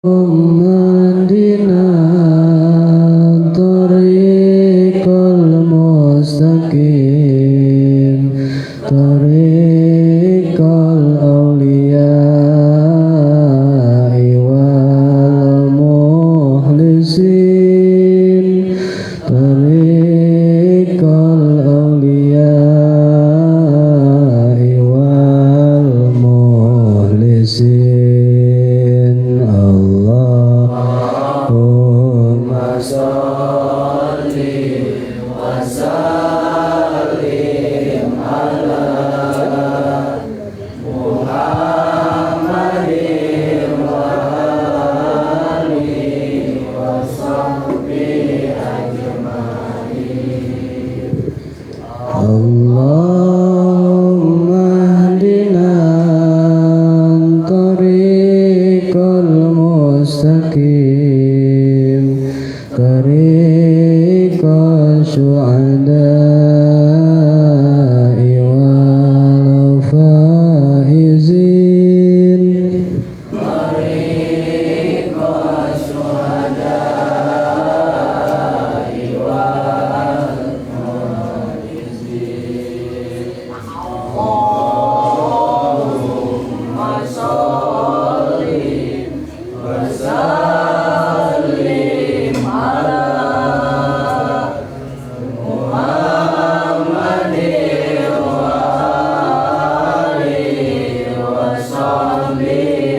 Madina tariqal mustaqim tariqal awliya wal mukhlisin tariqal awliya wal mukhlisin. Mustaqim tariqal syuhada'i wal faizin tariqal syuhada'i wal faizin. Allahumma sholli wa sallim ala Muhammadin wa alihi wa sahbihi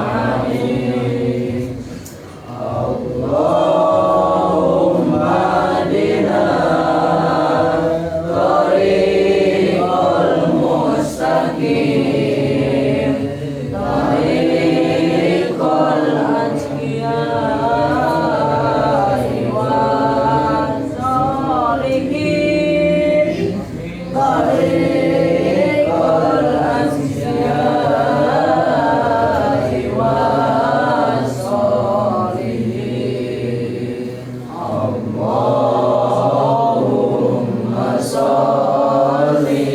ajma'in. Allahumma hdina tariqal mustaqim tariqal atqiya'i wal salihin tariqal atqiya'i wal salihin. Allahumma sholli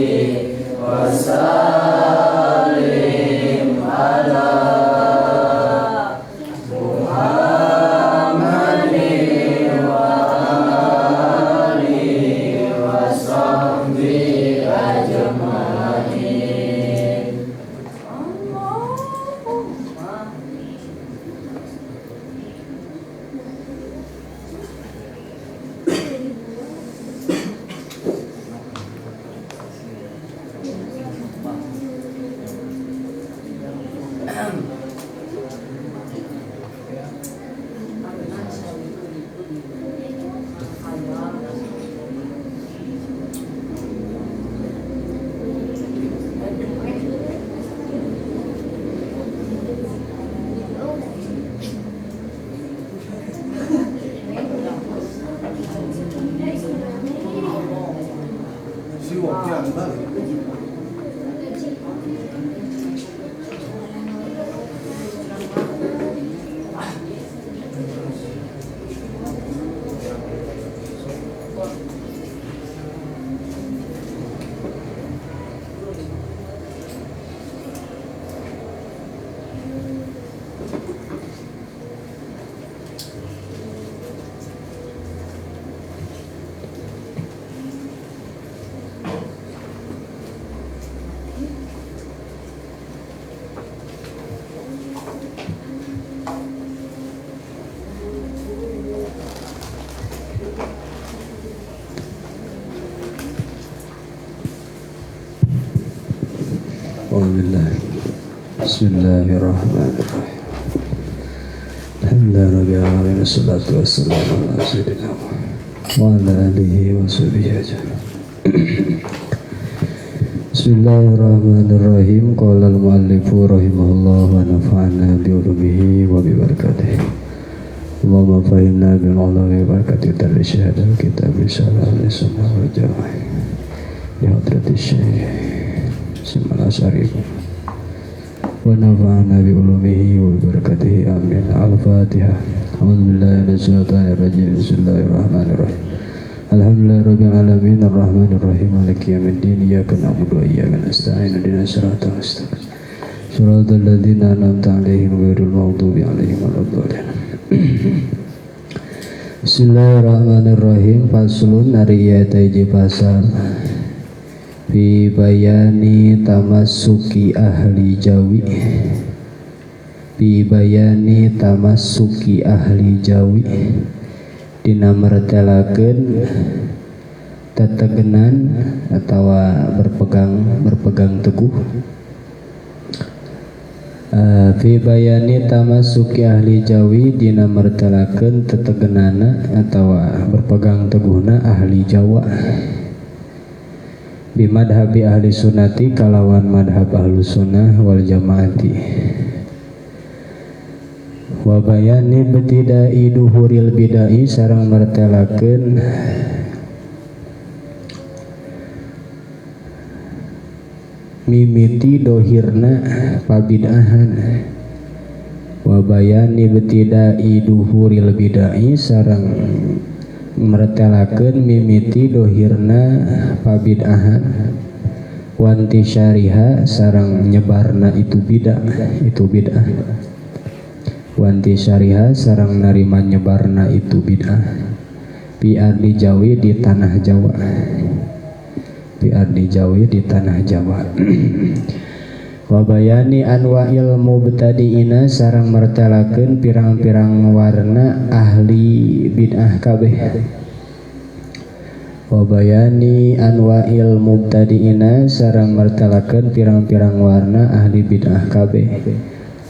wa sallim ala Muhammadin wa alihi wa sahbihi ajma'in. Bismillahirrahmanirrahim. Alhamdulillahirrahmanirrahim. Wassalatu wassalamu ala sayyidina wa ala alihi wa sahbihi ajma'in. Bismillahirrahmanirrahim. Qala al-muallifu rahimahullah wa nafa'ana bi ulumihi wa bi barakatihi. Allahumma fahimna bil ulumi wa barakatihi dari syahadah kitab risalah sunnah wal jamaah. Bi hadrati syekh Ismail Asy'ari wa nafa'ana bi ulumihi wa barakatihi amin. Al-Fatihah. A'udzubillahi minasyaitonir rajim. Bismillahirrahmanirrahim. Alhamdulillahirabbil alamin arrahmanirrahim maliki yaumiddin iyyaka na'budu wa iyyaka nasta'in ihdinas siratal mustaqim Siratal ladzina an'amta 'alaihim ghairil maghdubi 'alaihim waladdallin. Bismillahirrahmanirrahim. Faslun ari ieu teh hiji pasal fi bayani tamassuki ahli Jawi. Fi bayani tamassuki ahli Jawi dina martelakeun tetegenan atawa berpegang teguh. Fi bayani tamassuki ahli Jawi dina martelakeun tetegenana atawa berpegang teguhna ahli Jawa. Bi madhabi ahli sunnati kalawan madhab ahlu sunnah wal jamaati. Wa bayani betidai duhuril bidai sareng martelakeun mimiti dohirna pabid'ahan. Wa bayani betidai duhuril bidai sareng martelakeun mimiti dohirna pabid'ahan. Wanti syariha sareng nyebarna itu bid'ah. Wanti syariha sareng narima nyebarna itu bid'ah. Bi ardi Jawi di tanah Jawa. Bi ardi Jawi di tanah Jawa. Wa bayani anwa'il mubtadi'ina sareng martelakeun pirang-pirang warna ahli bid'ah kabeh. Wa bayani anwa'il mubtadi'ina sareng martelakeun pirang-pirang warna ahli bid'ah kabeh.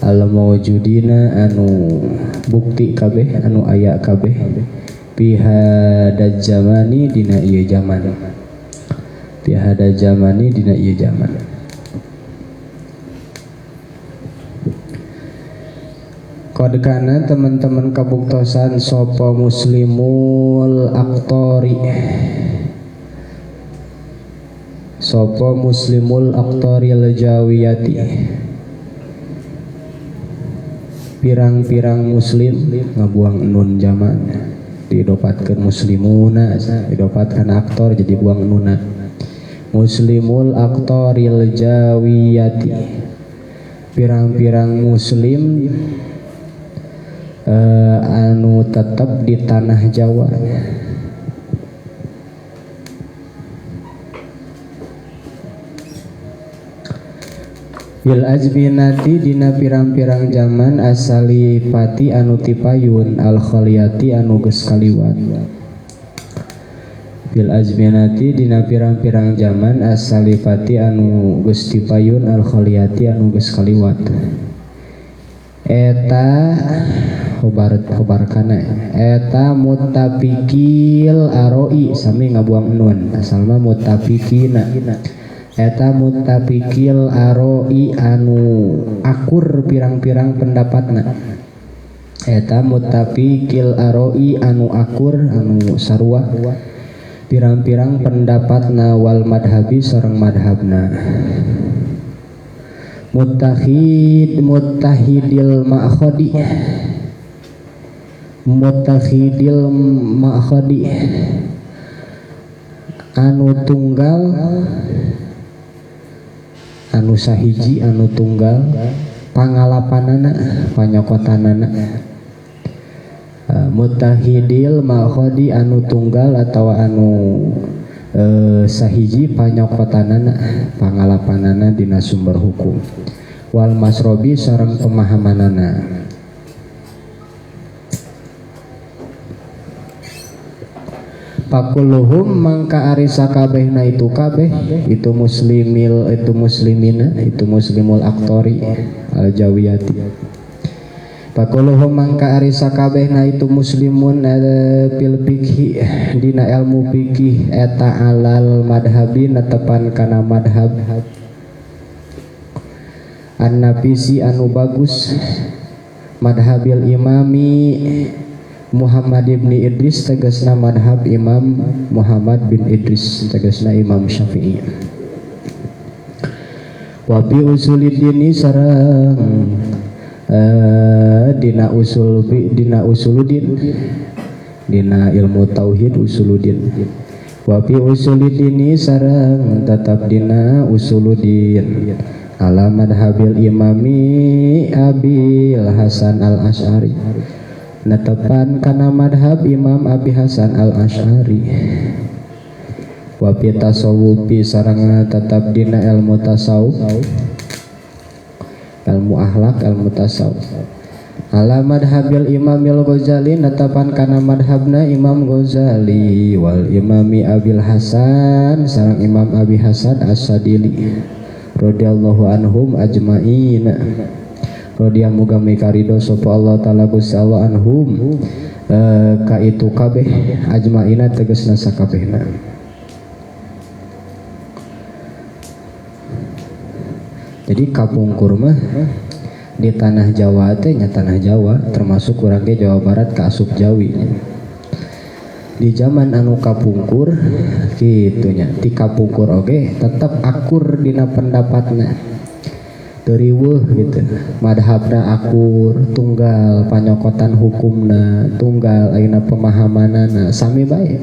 Al mawjudina anu bukti kabeh anu aya kabeh fi hadaz zamani dina ieu zaman. Fi hadaz zamani dina ieu zaman. Qad kana teman-teman kabuktosan sapa muslimul aqtari. Sapa muslimul aqtaril jawiyati. Pirang-pirang muslim ngabuang nun zaman didopatkeun muslimuna, didopatkeun aktor jadi buang nuna. Muslimul aqtaril jawiyati. Pirang-pirang muslim anu tetap di tanah Jawa. Bil azbinati dina pirang-pirang zaman asalifati anu tipayun al khaliyati anu geus kaliwat. Bil azbinati dina pirang-pirang zaman asalifati anu geus tipayun al khaliyati anu geus kaliwat. Eta khobar kana eta muttafiqil aroi sami ngabuang nun asalna muttafiqina. Eta muttafiqil aroi anu akur pirang-pirang pendapatna. Eta muttafiqil aroi anu akur anu sarua pirang-pirang pendapatna wal madhabi sareng madhabna. Muttahidil ma'khadi. Muttahidil ma'khadi anu tunggal anu sahiji anu tunggal pangalapanana panyokotanana. Muttahidil ma'khadi anu tunggal atau anu sahiji panyokotanana pangalapanana dina sumber hukum. Wal masrobi sareng pemahamanana. Pakuluhum mangka ari sakabehna itu kabeh itu muslimil itu muslimina itu muslimul aqtari al jawiyati. Pakuluhum mangka ari sakabehna itu muslimun fil fikhi dina ilmu fikih eta alal madhabi netepan kana madhab an-nafisi anu bagus madhabil imami Muhammad bin Idris tegasna madhab Imam Muhammad bin Idris tegasna Imam Syafi'i. Wa bi usulidini sareng dina usuluddin dina ilmu tauhid usuluddin. Wa bi usulidini sareng tetap dina usuluddin ala madhabil imami Abil Hasan al Asy'ari netepan kana madhab Imam Abi Hasan al Asy'ari wa fi tasawufi sareng tetap dina ilmu tasawuf ilmu akhlak ilmu tasawuf ala madhabil Imamil Ghazali netepan kana madhabna Imam Ghazali wal Imami Abil Hasan sareng Imam Abi Hasan As-Sadili radhiyallahu anhum ajmain radhiyallahu muga mikarido sapa Allah taala Gusti Allah anhum ka itu kabeh ajmaina tegasna sakabehna. Jadi kapungkur mah di tanah Jawa teh nya tanah Jawa termasuk urang ge Jawa Barat ka asup Jawi. Di zaman anu kapungkur kitunya di kapungkur oge tetap akur dina pendapatna teriweuh gitu madhabna akur tunggal panyokotan hukumna tunggal ayeuna pemahamanana sami bae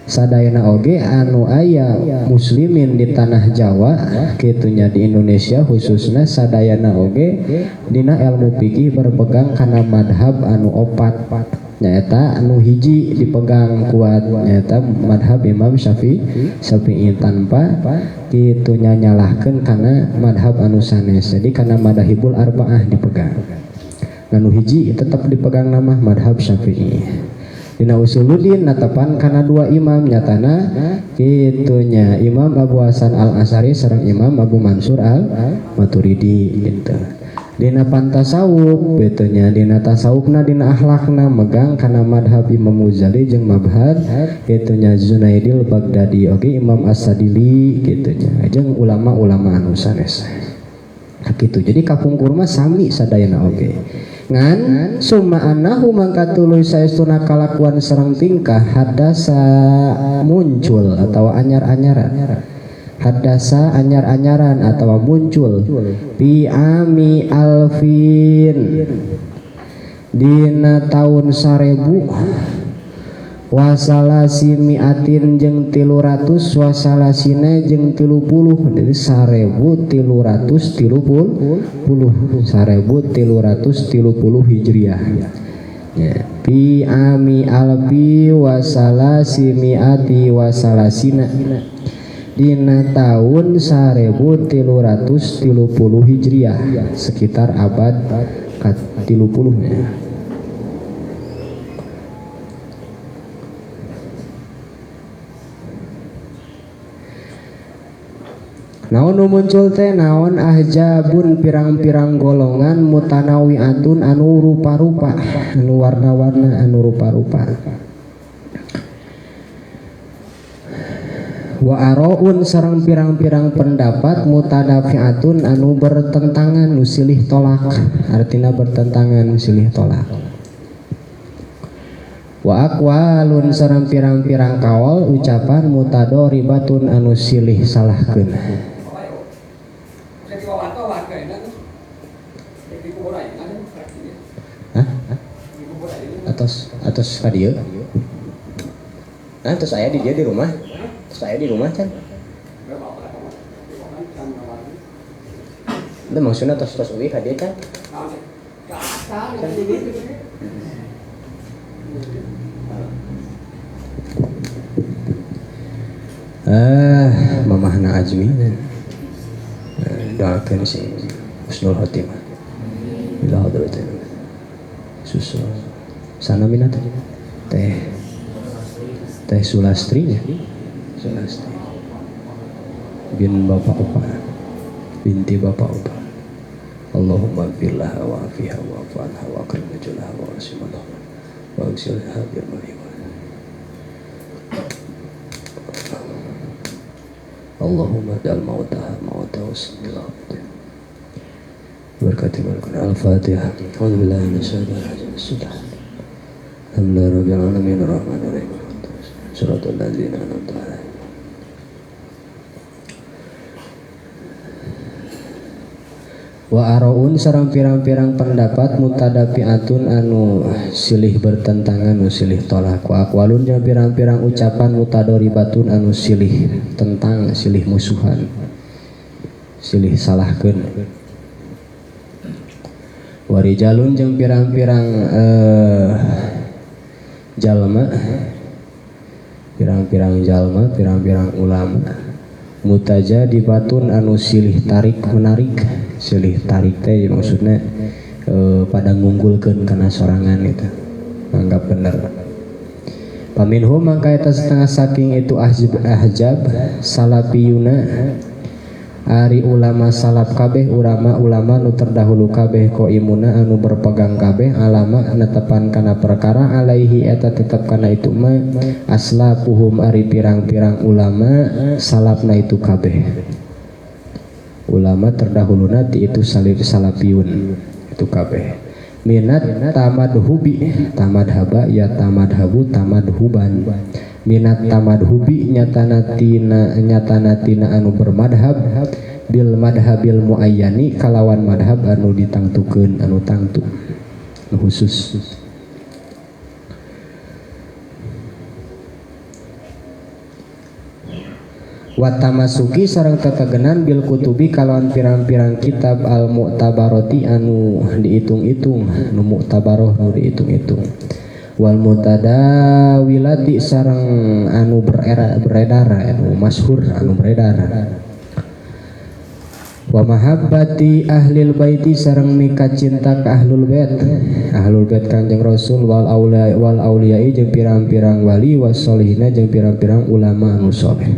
sadayana oge anu aya muslimin di tanah Jawa kitunya di Indonesia khususnya sadayana oge dina ilmu fikih berpegang kana madhab anu opat nyaeta anu hiji dipegang kuat nyaeta madhab Imam Syafi'i tanpa kitunya nyalahkeun kana madhab anu sanes jadi kana madhahibul arba'ah dipegang anu hiji tetap dipegang nama madhab Syafi'i. Dina usuluddin natepan kana dua imam nyatana kitunya Imam Abu Hasan al Asy'ari sareng Imam Abu Mansur al Maturidi gitu. Dina pantasawuf bitunya dina tasawufna dina akhlakna megang kana madhab Imam Ghazali jeung madhab kitunya Junaidil Baghdadi oge Imam As-Sadili kitunya jeung ulama-ulama anu sanes kitu. Jadi kapungkur mah sami sadayana oge ngan summa annahu mangka tuluy saestuna kalakuan sareng tingkah hadasa muncul atau anyar-anyaran hadasa anyar-anyaran atau muncul fi ami alfin dina taun 1000 wasalasi miatin jeung 300 wasalasina jeung 30 jadi 1330 hijriah ya fi ami alfi wasalasi miati wasalasina dina tahun 1330 hijriah sekitar abad ke-30 ya. Naon nu muncul teh naon ahjabun pirang-pirang golongan mutanawiatun anu rupa-rupa anu warna-warna anu rupa-rupa wa araun sareng pirang-pirang pendapat mutadafiatun anu bertentangan nu silih tolak artina bertentangan nu silih tolak wa aqwalun sareng pirang-pirang kaul ucapan mutadoribatun anu silih salahkeun. Atas radio. Nah, terus saya di rumah. Terus saya di rumah kan. Itu maksudnya tos uwi ka dieu kan. Mamahna Ajmi doakeun si husnul khotimah. Bila hadratin. Susu sana minat teh Sulastri ya Sulastri bin bapak opa binti bapak opa Allahumma gfirlaha wa afiha wa afanha wa akrim najulaha wa asimalah wa agsilha birmahimah Allahumma dal mautaha mautaha usmilah berkati al-Fatihah Alhamdulillah Alhamdulillah Rabbil Alamin Ar-Rahmanir Rahim Suratul Ladzina An'amta 'alaihim wa araun sareng pirang-pirang pendapat mutadafiatun anu silih bertentangan anu silih tolak wa aqwalun jeung pirang-pirang ucapan mutadoribatun anu silih tentang silih musuhan silih salahkeun. Warijalun jeung pirang-pirang jalma, pirang-pirang ulama mutajadibatun anu silih tarik menarik. Silih tarik teh maksudna pada ngunggulkeun kana sorangan itu, anggap bener. Paminhum mangka eta setengah saking itu ahjab salafiyuna ari ulama salaf kabeh, ulama nu terdahulu kabeh qaimuna anu berpegang kabeh alama netepan kana perkara alaihi eta tetep kana itu mah aslafuhum ari pirang-pirang ulama salafna itu kabeh. Ulama terdahuluna ti itu salafiyun itu kabeh. Minat tamadhubi, tamadhaba ya tamadhabu tamadhuban. Minat tamadhubi nyatana tina anu bermadhab bil madhabil muayyani kalawan madhab anu ditangtukeun, anu tangtu anu khusus. Watamasuki sareng tetegenan bil kutubi kalawan pirang-pirang kitab al mu'tabaroti anu diitung-itung, nu mu'tabaroh nu diitung-itung. Wal mutadawilati sareng anu beredar anu masyhur anu beredar. Wa mahabbati ahlil baiti sareng mika cinta ka ahlul bait Kanjeng Rasul wal auliyai jeung pirang-pirang wali wasolihina jeung pirang-pirang ulama anu saleh.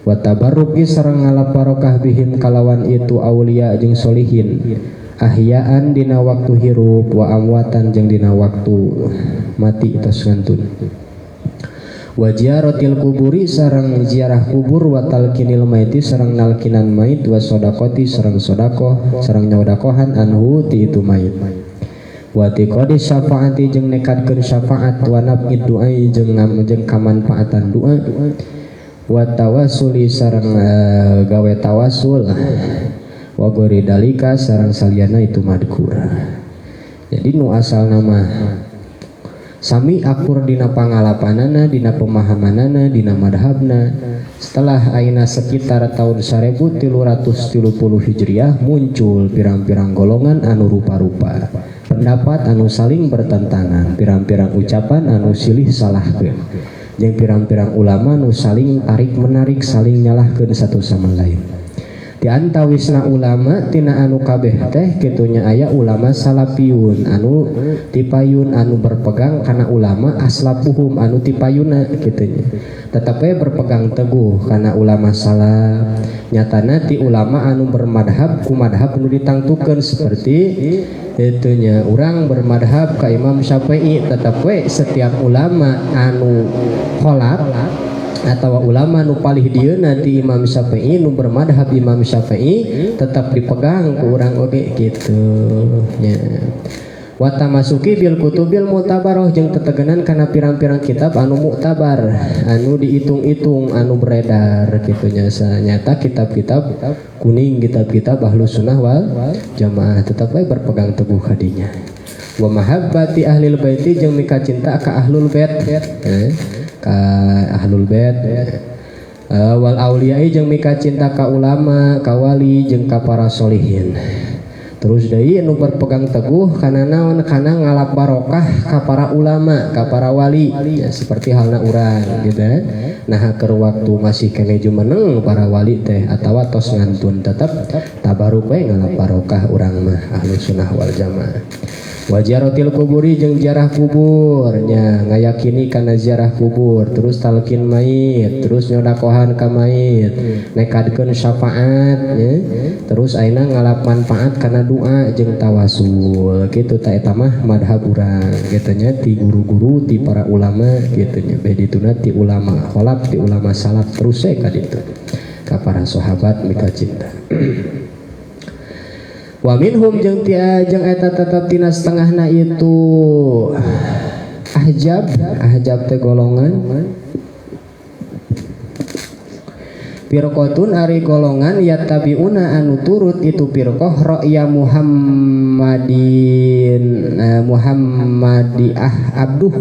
Wa tabarruki sareng ngalap barokah bihim kalawan itu aulia jeung solihin ahyaan dina waktu hirup wa amwatan jeung dina waktu mati tos ngantun. Wa ziaratil kuburi sareng ziarah kubur wa talqinil maiti sareng nalkinan mait wa sedaqati sareng sedekah sareng nyaudaqahan anhu ti itu mait. Wa tiqadi syafaati jeung nekadkeun syafaat wa nabid doa jeung kamanfaatan doa. Wa tawassuli sareng gawe tawasul wa gori dalika sareng saliyana itu madkur. Jadi nu asal nama sami akur dina pangalapanana, dina pemahamanana, dina madhabna. Setelah aina sekitar tahun 1330 Hijriah muncul pirang-pirang golongan anu rupa-rupa, pendapat anu saling bertentangan, pirang-pirang ucapan anu silih salahkeun, jeung pirang-pirang ulama nu saling tarik menarik, saling nyalahkeun satu sama lain. Di antawisna ulama tina anu kabeh teh kitunya aya ulama salafiyun anu tipayun anu berpegang kana ulama aslafuhum anu tipayuna kitunya. Tetapi berpegang teguh kana ulama salaf. Nyatana ti ulama anu bermadhab ku madhab nu ditangtukeun seperti itunya urang bermadhab ka Imam Syafi'i, tetapi setiap ulama anu kholaf atau ulama nu palih dieuna ti Imam Syafi'i nu bermadhab Imam Syafi'i tetap dipegang ku urang oge kitu nya. Wa tamasuki bil kutubil mu'tabarah jeung tetegenan kana pirang-pirang kitab anu mu'tabar anu diitung-itung anu beredar kitu nya. Nyata kitab-kitab kuning, kitab-kitab Ahlus Sunnah wal Jamaah tetep bae berpegang teguh kadinya. Wa mahabbati ahlil baiti jeung mika cinta ka ahlul bait ka ahlul bait wal auliyai jeung mika cinta ka ulama, ka wali jeung ka para solihin. Terus deui anu berpegang teguh kana naon, kana ngalap barokah ka para ulama, ka para wali ya, seperti halna urang gitu ya. Nah keur waktu masih kene jumeneng para wali teh atawa tos ngantun tetep tabaruk we ngalap barokah urang mah Ahlus Sunnah wal Jamaah. Wajaratil kuburi jeung ziarah kuburnya ngayakini kana ziarah kubur, terus talqin mayit, terus nyodakohan ka mayit, nekadkeun syafaat ya. Terus ayeuna ngalap manfaat kana doa jeung tawasul kitu ta eta mah madhab urang kitu nya ti guru-guru ti para ulama kitu nya. Bedituna ti ulama kholaf ti ulama salaf terus we ka ditu ka para sahabat mika cinta. Wa minhum jeung eta tetep tina setengahna itu ahjab teh golongan firqatun ari golongan yattabiuna anu turut itu firqah ra'ya Muhammadi abduh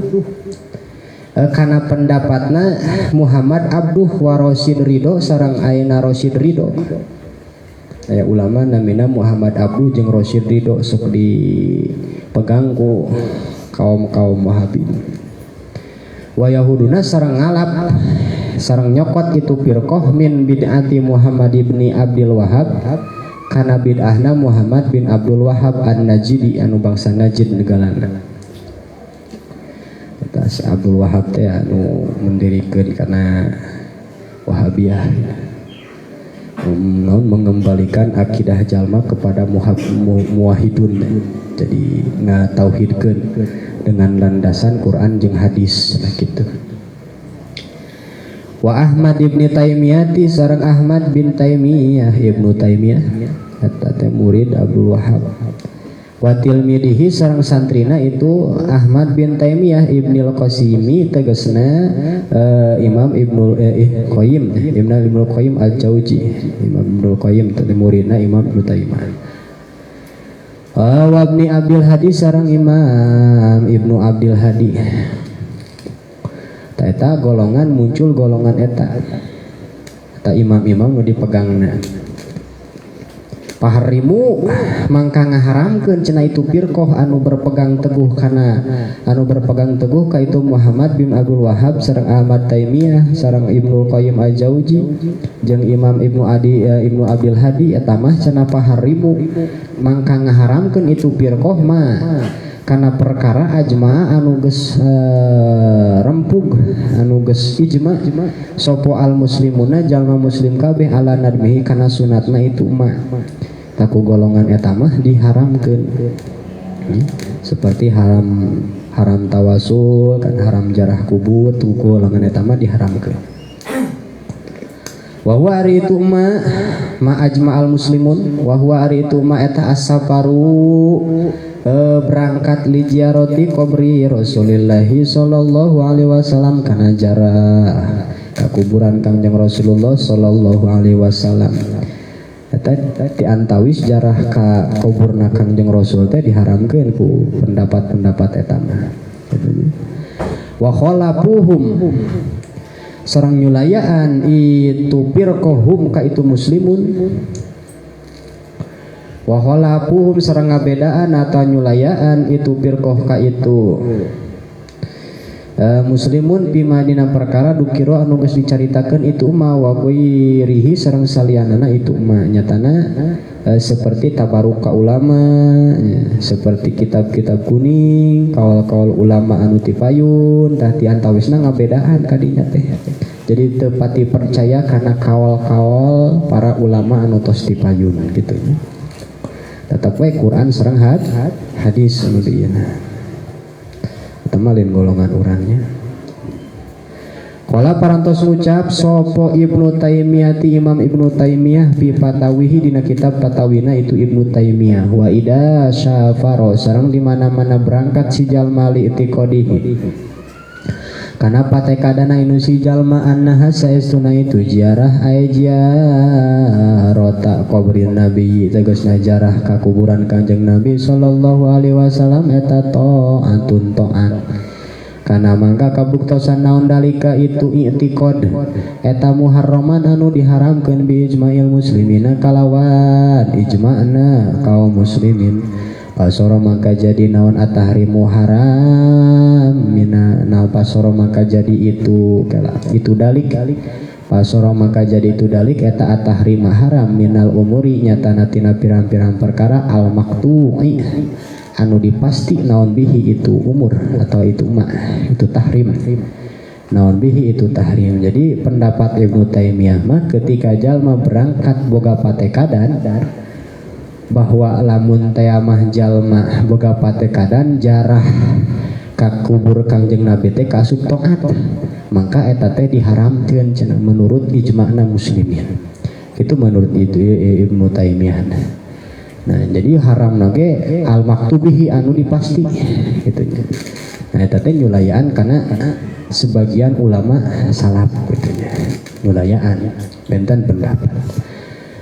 kana pendapatna Muhammad abduh wa Rasyid Ridho sareng ayeuna Rasyid Ridho. aya ulama namina Muhammad Abduh jeung Rosyid Ridho sok dipegang ku kaum Wahabi. Wa Yahuduna sareng ngalap sareng nyokot itu firqah min bid'ati Muhammad ibni Abdul Wahhab kana bid'ahna Muhammad bin Abdul Wahhab An-Najdi anu bangsa Najd negalana. Eta si Abdul Wahhab teh anu mendirikeun kana Wahabiyah, mengembalikan akidah jalma kepada muwahhidun, jadi ngatauhidkeun dengan landasan Quran jeung hadis nah gitu. Wa Ahmad ibn Taimiyah sareng Ahmad bin Taimiyah Ibnu Taimiyah eta teh murid Abdul Wahhab. Wa tilmidihi sareng santrina itu Ahmad bin Taimiyah Ibnul Qasimi tegasna Imam Ibnul Qayyim Ibnul Qayyim Al-Jauzi. Imam Ibnul Qayyim teh muridna Imam Ibnu Taimiyah. Wa Ibnu Abil Hadi sareng Imam Ibnu Abil Hadi. Eta golongan muncul golongan eta imam-imam nu dipegangna. Paharimu mangka ngaharamkeun cenah itu firqah anu berpegang teguh ka itu Muhammad bin Abdul Wahhab sareng Ahmad Taimiyah sareng Ibnu Qayyim Al-Jauzi jeung Imam Ibnu Abil Hadi eta mah cenah paharimu mangka ngaharamkeun itu firqah mah kana perkara ajma anu geus rempug anu geus ijma sopo al muslimuna jalma muslim kabeh ala nadmihi kana sunatna itu mah taku golongan eta mah diharamkeun seperti haram tawasul kan haram jarah kubur tu golongan eta mah diharamkeun. Wa huwa ari itu ma ajma al muslimun wa huwa ari itu ma eta as-safaru berangkat li ziarati qabri Rasulillah sallallahu alaihi wasallam kana jarah ka kuburan Kangjeng Rasulullah sallallahu alaihi wasallam. Eta diantawis jarah ka kuburna Kangjeng Rasul teh diharamkeun ku pendapat-pendapat eta mah. Wa khalafuhum sareng nyulayaan itu firqahum ka itu muslimun. Wa khalafuhum sareng ngabedaan atau nyulayaan itu firqah ka itu muslimun bima dina perkara dukiro anu geus dicaritakeun itu ma wa ghairihi sareng salianana itu ma nyatana seperti tabaruk ka ulama seperti kitab-kitab kuning kaul-kaul ulama anu tipayun tah diantawisna ngabedaan kadinya teh. Jadi teu pati percaya kana kaul-kaul para ulama anu tos tipayun gitu nya. Tetap we Quran sareng hadis anu dieuna. Temalin golongan urangnya. Qala parantos ngucap sopo Ibnu Taimiyah ti Imam Ibnu Taimiyah bi fatawihi dina kitab fatawina itu Ibnu Taimiyah wa ida syafaro sareng di mana-mana berangkat si jalma li itiqadihi kana patekadana inu si jalma annaha saestuna itu ziarah rota kubur Nabi tegasna jarah ka kuburan Kanjeng Nabi sallallahu alaihi wasallam eta taatun taat kana mangka kabuktosan naon dalika itu i'tiqad eta muharraman anu diharamkeun bi ijma'il muslimina kalawan ijma'na kaum muslimin. Pasoro maka jadi naon atahrimu haram mina na pasoro maka jadi itu dalik pasoro maka jadi itu dalik eta atahrim haram minal umuri nyatana tina pirang-pirang perkara al maqtu'i anu dipasti naon bihi itu umur atau itu itu tahrim naon bihi itu tahrim. Jadi pendapat Ibnu Taimiyah mah ketika jalma berangkat boga patekadan bahwa lamun teh mah jalma boga patekadan jarah ka kubur Kangjeng Nabi teh kasuk taat maka eta teh diharamkeun cenah menurut ijma'na muslimin. Itu menurut itu Ibnu Taimiyah. Nah, jadi haram nage al maktubihi anu dipasti gitu. Nah, eta teh nyulayaan kana sebagian ulama salaf gitu nya. Nyulayaan benten pendapat.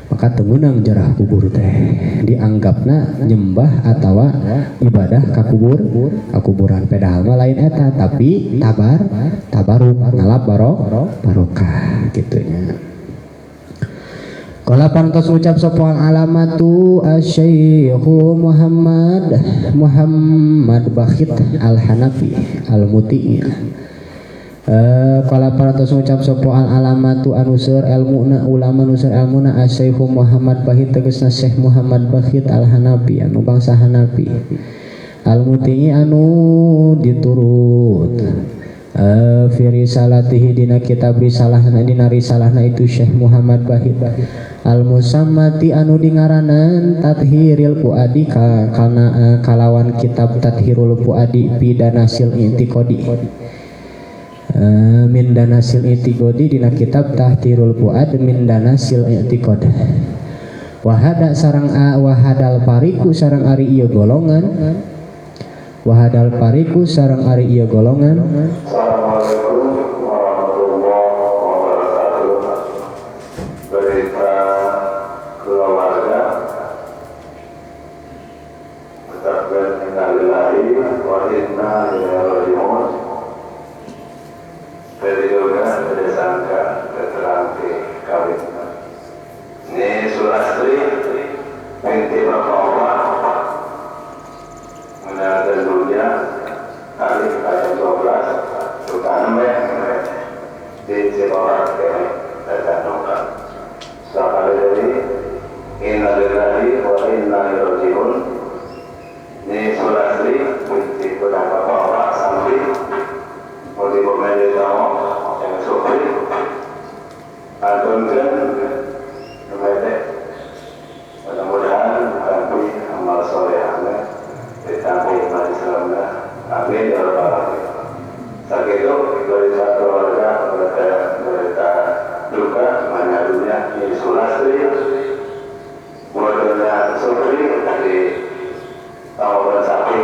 Maka temenang jarah kubur teh dianggapna nyembah atawa ibadah ka kuburan padahal mah lain eta tapi tabaruk ngalap barokah gitu nya. Kala pantos ucap sapa alamatu asy-syaikhu Muhammad Bakhit Al-Hanafi Al-Muti. Kala pantos ucap sapa alamatu anusur ilmuna ulama nusur ilmuna asy-syaikhu Muhammad Bakhit tegasna Syekh Muhammad Bakhit Al-Hanafi anu bangsa Hanafi Al-Muti anu diturut fi risalatihi dina kitab risalahna dina risalahna itu Syekh Muhammad Bakhit al-musammati anu dingaranan tathhiril fuadi kana kalawan kitab tathhirul fuadi bidanasil intiqodi min danasil intiqodi dina kitab tathhirul fuad min danasil intiqod wahada sareng wahadal pariku sareng ari ieu golongan wahadal pariku sareng ari ieu golongan. Assalamualaikum warahmatullahi wabarakatuh. Berita keluarga mengucapkan innalillahi wa inna ilaihi raji'un. Periode berdasarkan keterangan kawin. Ini Sulastri binti Bapak Allah meninggal dunia hari ayat 12 bukan di Cibarak dan Nongkrong. Sekali dari innalillahi wa inna ilaihi raji'un. Ini Sulastri binti Bapak Allah sampai mulai bermain dalam yang sukri agunkan memedek mudah-mudahan tapi amal solehnya ditambah iman Islamnya. Amin ya rabbal alamin. Saat itu berita keluarga berita duka mengadunya di Sulastri modelnya sukri dari tahun sapi.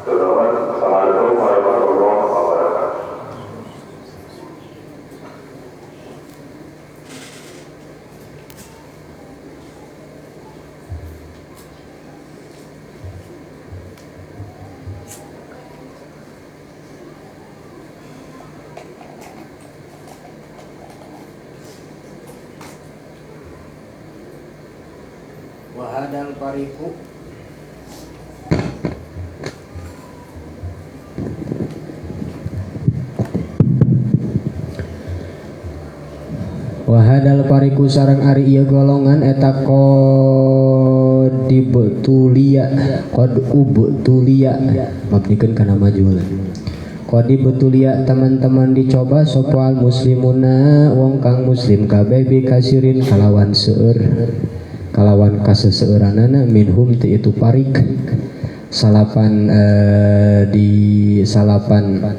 Assalamualaikum warahmatullahi wabarakatuh. Wahadal pariku wahadal pariku sareng ari ieu golongan eta qad ubtulia mabnikeun kana majul qad betulia teman-teman dicoba sopal muslimuna wong kang muslim kabeh bi kasirin kalawan seueur kalawan kaseseueuranana minhum ti itu parik salapan di salapan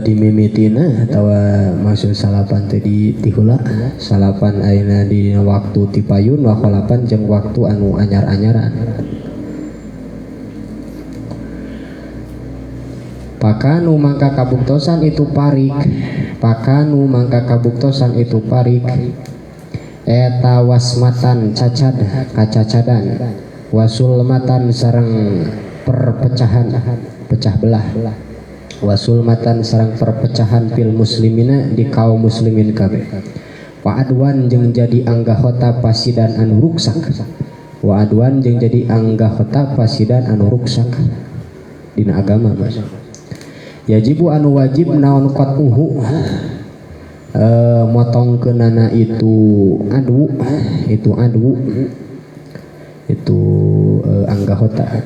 di mimitina atau maksud salapan teh di tihula salapan ayeuna di waktu ti payun wa khalapan jeung waktu anu anyar-anyaran. Pakanu mangka kabuktosan itu parik pakanu mangka kabuktosan itu parik eta wasmatan cacad kacacadan wasulmatan sareng perpecahan pecah belah wasulmatan sareng perpecahan fil muslimina di kaum muslimin kabeh wa adwan jeung jadi anggahota pasidan anu ruksak wa adwan jeung jadi anggahota pasidan anu ruksak dina agama mas yajibu anu wajib naon qatuhu motong kenana itu adu anggahota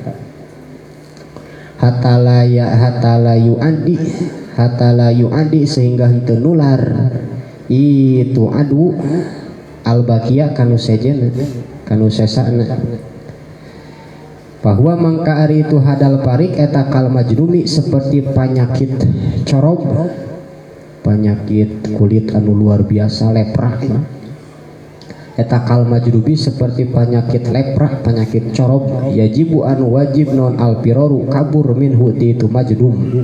hatalayu adi sehingga henteu nular itu adu al-baqiyah kanu sejen kanu sesana bahwa mangka ari itu hadal parik eta kal majdumi seperti penyakit corob penyakit kulit anu luar biasa lepra eta kal majdubi seperti penyakit lepra penyakit corob yajibu anu wajib non alpiroru kabur minhu ti itu majdum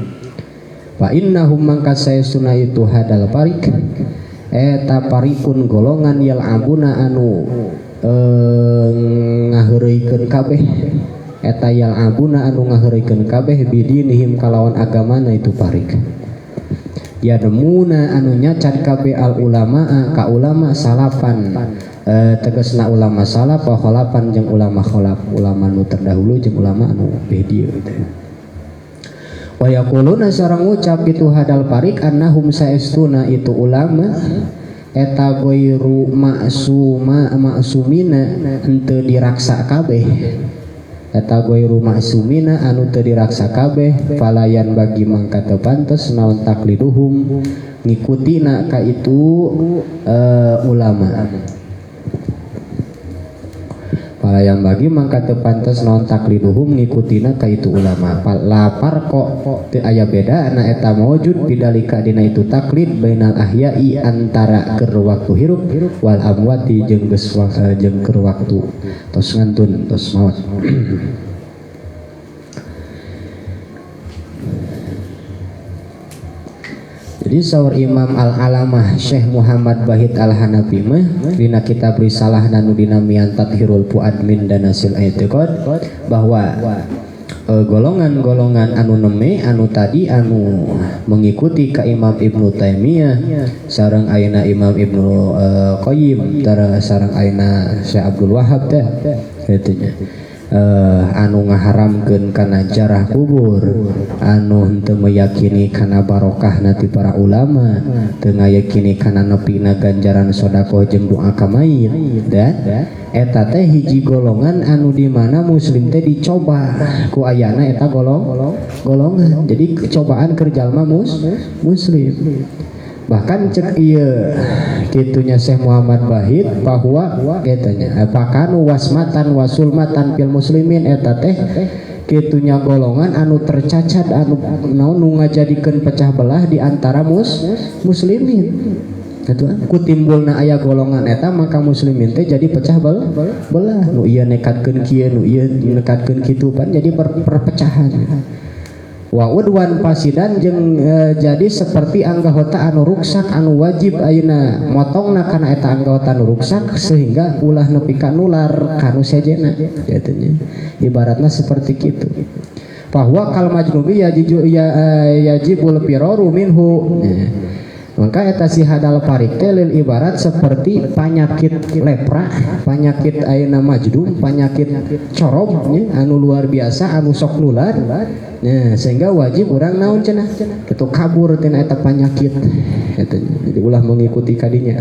wa innahum mangka sayasuna itu hadal parik eta parikun golongan yal abuna anu ngaheureuikeun kabeh eta yal abuna anu ngaheureuikeun kabeh bidinihim kalawan agamana itu parik ya demuna anu nyacat kabeh al ulama ka ulama salafan tegasna ulama salaf wa khalapan jeung ulama khalaf, ulama nu terdahulu jeung ulama anu bedieu gitu. Wa yaquluna sareng ngucap itu hadal parik annahum saestuna itu ulama eta goiru maksumina henteu diraksa kabeh, eta goiru maksumina anu teu diraksa kabeh, falayan bagi mangka teu pantes naon takliduhum ngikutina ka itu ulama. Yang bagi mangka teu pantes naon takliduhum ngikutina ka itu ulama. Lapar kok teu aya beda na eta maujud bidalika dina itu taklid bainal ahya'i antara keur waktu hirup wal amwati jeung geus jeung keur waktu tos ngantun tos maot. Jadi saur Imam Al-Alamah Syekh Muhammad Bahid Al-Hanafi mah dina kitab risalah nanu dinamian Tathirul Fuad min Danasil I'tiqad bahwa golongan-golongan anu neme anu tadi anu mengikuti ka Imam Ibnu Taimiyah sareng ayeuna Imam Ibnu Qayyim sareng ayeuna Syekh Abdul Wahhab teh kitu nya. Anu ngaharamkeun kana jarah kubur, anu henteu meyakini kana barokah nati para ulama, teu ngayakini kana nepina ganjaran sedekah jeung doa ka mayit, dan eta teh hiji golongan anu di mana muslim teh dicoba ku ayana eta golongan. Jadi cobaan keur jalma muslim. Bahkan cek ieu kitunya Syekh Muhammad Bahid bahwa katanya apakanu wasmatan wasulmatan fil muslimin eta teh kitunya golongan anu tercacat anu naon nu ngajadikeun pecah belah di antara muslimin. Ku timbulna aya golongan eta maka muslimin teh jadi pecah belah. Nu ieu nekatkeun kieu, nu ieu nekatkeun kitu pan jadi perpecahan. Wa udwan pasidan jeung jadi seperti anggota anu ruksak anu wajib ayeuna motongna kana eta anggota anu ruksak sehingga ulah nepi ka nular kanu sejena katanya. Ibaratna seperti kitu. Bahwa kal majnubi yajibul firaru minhu. Maka eta si hadal parik teh lil ibarat seperti penyakit lepra, penyakit ayeuna majdum, penyakit corob anu luar biasa anu sok nular. Nah, sehingga wajib orang naon cenah kitu kabur tina eta penyakit. Jadi ulah mengikuti kadinya.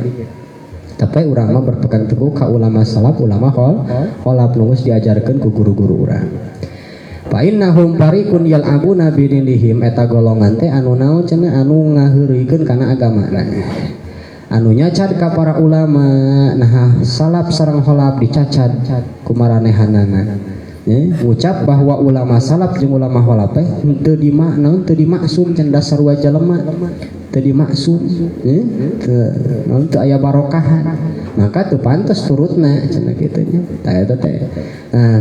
Tapi urang mah berpegang teguh ka ulama salaf, ulama khalaf nu geus diajarkeun ku guru-guru urang. Fa innahum fariqun yal'abuna bidinihim eta golongan teh anu naon cenah anu ngaheureukeun kana agamana. Anu nyacat ka para ulama nah salaf sareng khalaf dicacat ku maranehanana. Ucap bahwa ulama salaf jeung ulama khalaf teh teu dimaksum can dasar wa jalema teu dimaksum teu aya barokahan maka teu pantes turutna cenah kitu nya tah eta teh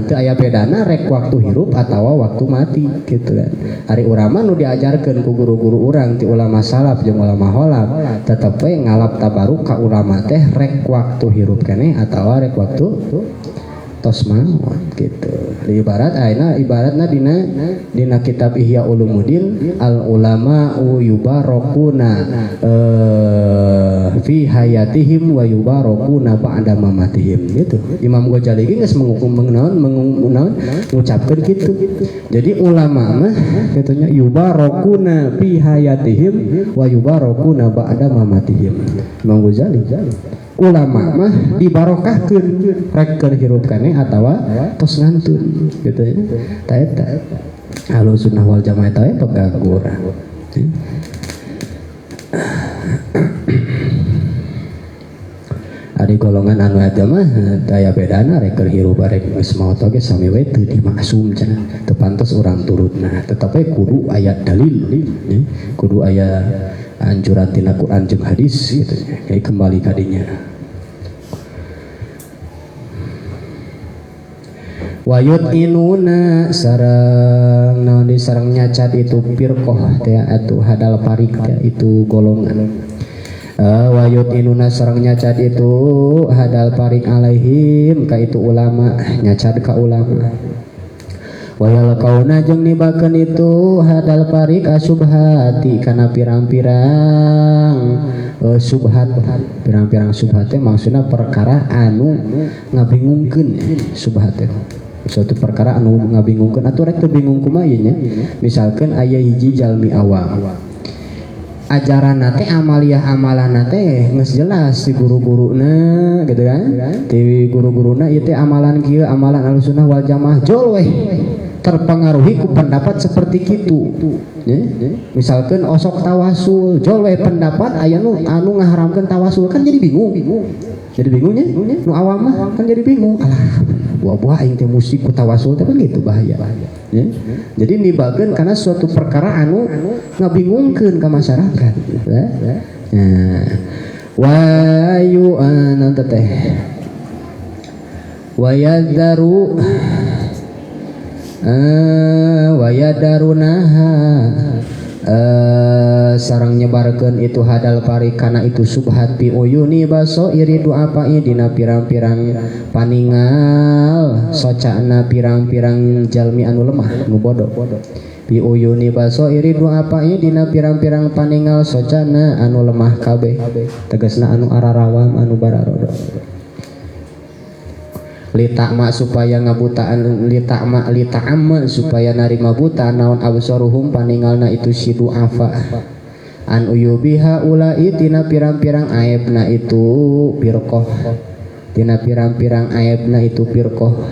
teu aya bedana rek waktu hirup atawa waktu mati gitu kan. Ari urang mah nu diajarkeun ku guru-guru urang ti ulama salaf jeung ulama khalaf tetep we ngalap tabaruk ka ulama teh rek waktu hirup keneh atawa rek waktu tos mawon gitu. Ibaratna dina kitab Ihya Ulumuddin al ulama yubarakuna fi hayatihim wa yubarakuna ba'da mamatihim gitu. Imam Ghazali geus mengucapkan gitu. Jadi ulama mah katanya yubarakuna fi hayatihim wa yubarakuna ba'da mamatihim. Imam Ghazali ulama mah dibarokahkeun rek keur hirup keneh atawa tos ngantun gitu ya. Tah eta Ahlu Sunnah wal Jamaah teh pegang urang. Ari golongan anu eta mah daya bedana rek keur hirup rek geus maot oge sami we teu dimaksum cenah teu pantes urang turutna tetapi kudu aya dalil kudu aya anjuran tina Quran jeung hadis gitu kayak kembali kadinya. Wayut inuna sareng naon disareng nyacat itu firqah teh atuh hadal parik teh itu golongan. Wayut inuna sareng nyacat itu hadal parik alaihim ka itu ulama nyacat ka ulama. wayal kauna jeung nibakeun itu hadal parik asubhati kana pirang-pirang subhat. Pirang-pirang subhat teh maksudna perkara anu ngabingungkeun. Subhat teh suatu perkara anu ngabingungkeun atuh rek teu bingung kumaha ieu nya. Misalkan aya hiji jalmi awam ajaranna teh amaliyah-amalanna teh geus jelas ti guru-guruna gitu kan. Ti guru-guruna ieu teh amalan kieu amalan Ahlussunnah wal Jamaah jol weh terpengaruhi ku pendapat seperti kitu. Misalkan osok tawasul jol weh pendapat aya anu ngaharamkeun tawasul kan jadi bingung. Jadi bingungnya nu awam mah kan jadi bingung. Alah buah-buah aing teh musik ku tawasul teh kan gitu bahaya. Ya. Jadi nibageun karena suatu perkara anu ngabingungkeun ka masyarakat. Ya. Wa yu anu teh. Wa yadzaru wa yadarunaha sarang nyebarkeun itu hadal parik kana itu subhat bi uyuni baso iridu apai dina pirang-pirang paningal socana pirang-pirang jalmi anu lemah nu bodoh bi uyuni baso iridu apai dina pirang-pirang paningal socana anu lemah kabeh tegasna anu ararawam anu bararodo litakma supaya ngabutaan litakma supaya narima buta naon absaruhum paningalna itu si duafa an uyubiha ulai tina pirang-pirang aibna itu pirqoh tina pirang-pirang aibna itu pirqoh.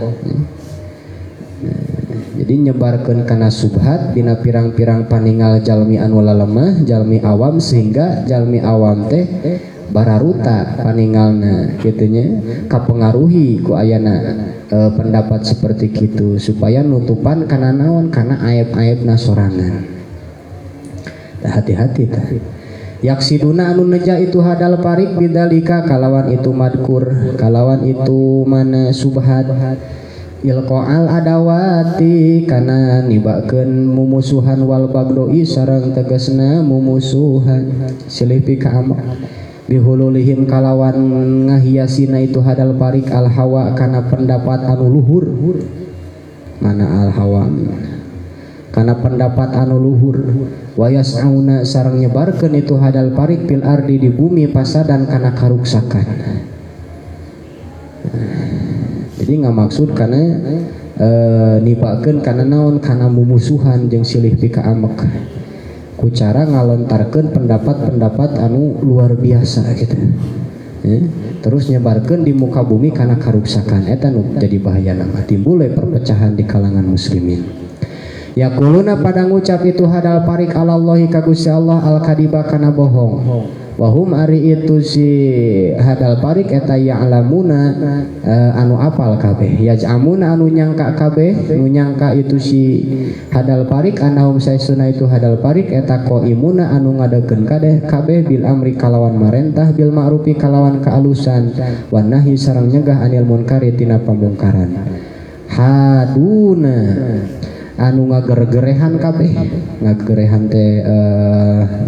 Jadi nyebarkeun kana subhat dina pirang-pirang paningal jalmi anu lemah jalmi awam sehingga jalmi awam teh bararuta paningalna kitunya kapengaruhi ku ayana pendapat seperti kitu supaya nutupan kana naon kana aib-aibna sorangan. Hati-hati tah. Yaksiduna anu neja itu hadal parik bidalika kalawan itu madkur kalawan itu mana subhat ilqaal adawati kana nibakeun mumusuhan wal bagdoi sareng tegasna mumusuhan silih pika amak bihululihim kalawan ngahiasina itu hadal parik al hawa kana pendapat anu luhur. Mana al hawa kana pendapat anu luhur wayas'auna sareng nyebarkeun itu hadal parik fil ardi di bumi pasadan kana karuksakan. Jadi ngamaksud kana nibakeun kana naon kana mumusuhan jeung silih pika amek ku cara ngalontarkeun pendapat-pendapat anu luar biasa gitu. Terus nyebarkeun di muka bumi karena karuksakan eta nu jadi bahaya nama timbul perpecahan di kalangan muslimin. Yaquluna pada ngucap itu hadal parik alallahi ka Gusti Allah al kadiba kana bohong. Wahum ari itu si hadal parik eta ya'lamuna anu apal kabeh yaj'amuna anu nyangka kabeh nu nyangka itu si hadal parik anahum saestuna itu hadal parik eta qaimuna anu ngadegeun kabeh bil amri kalawan marentah bil ma'rufi kalawan kaalusan wan nahyi sareng nyegah anil munkari tina pamungkaran haduna anu ngager-gerehan kabeh ngagerehan teh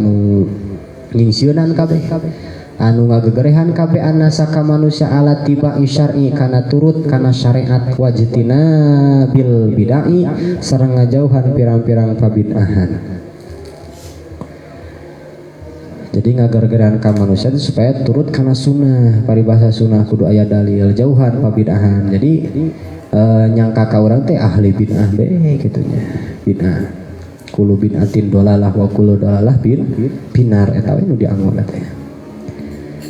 nu ngingsieunan kabeh anu ngagegerehan kabeh anasa ka manusia ala tiba syar'i kana turut kana syariat wajtina bil bidai sareng ngajauhan pirang-pirang pabid'ahan. Jadi ngagegerehan ka manusia itu supaya turut kana sunnah paribasa sunnah kudu aya dalil jauhan pabid'ahan. Jadi nyangka ka urang teh ahli bid'ah bae kitunya bid'ah kulu bid'atin dolalah wa kulu dolalah binar eta we nu dianggo teh.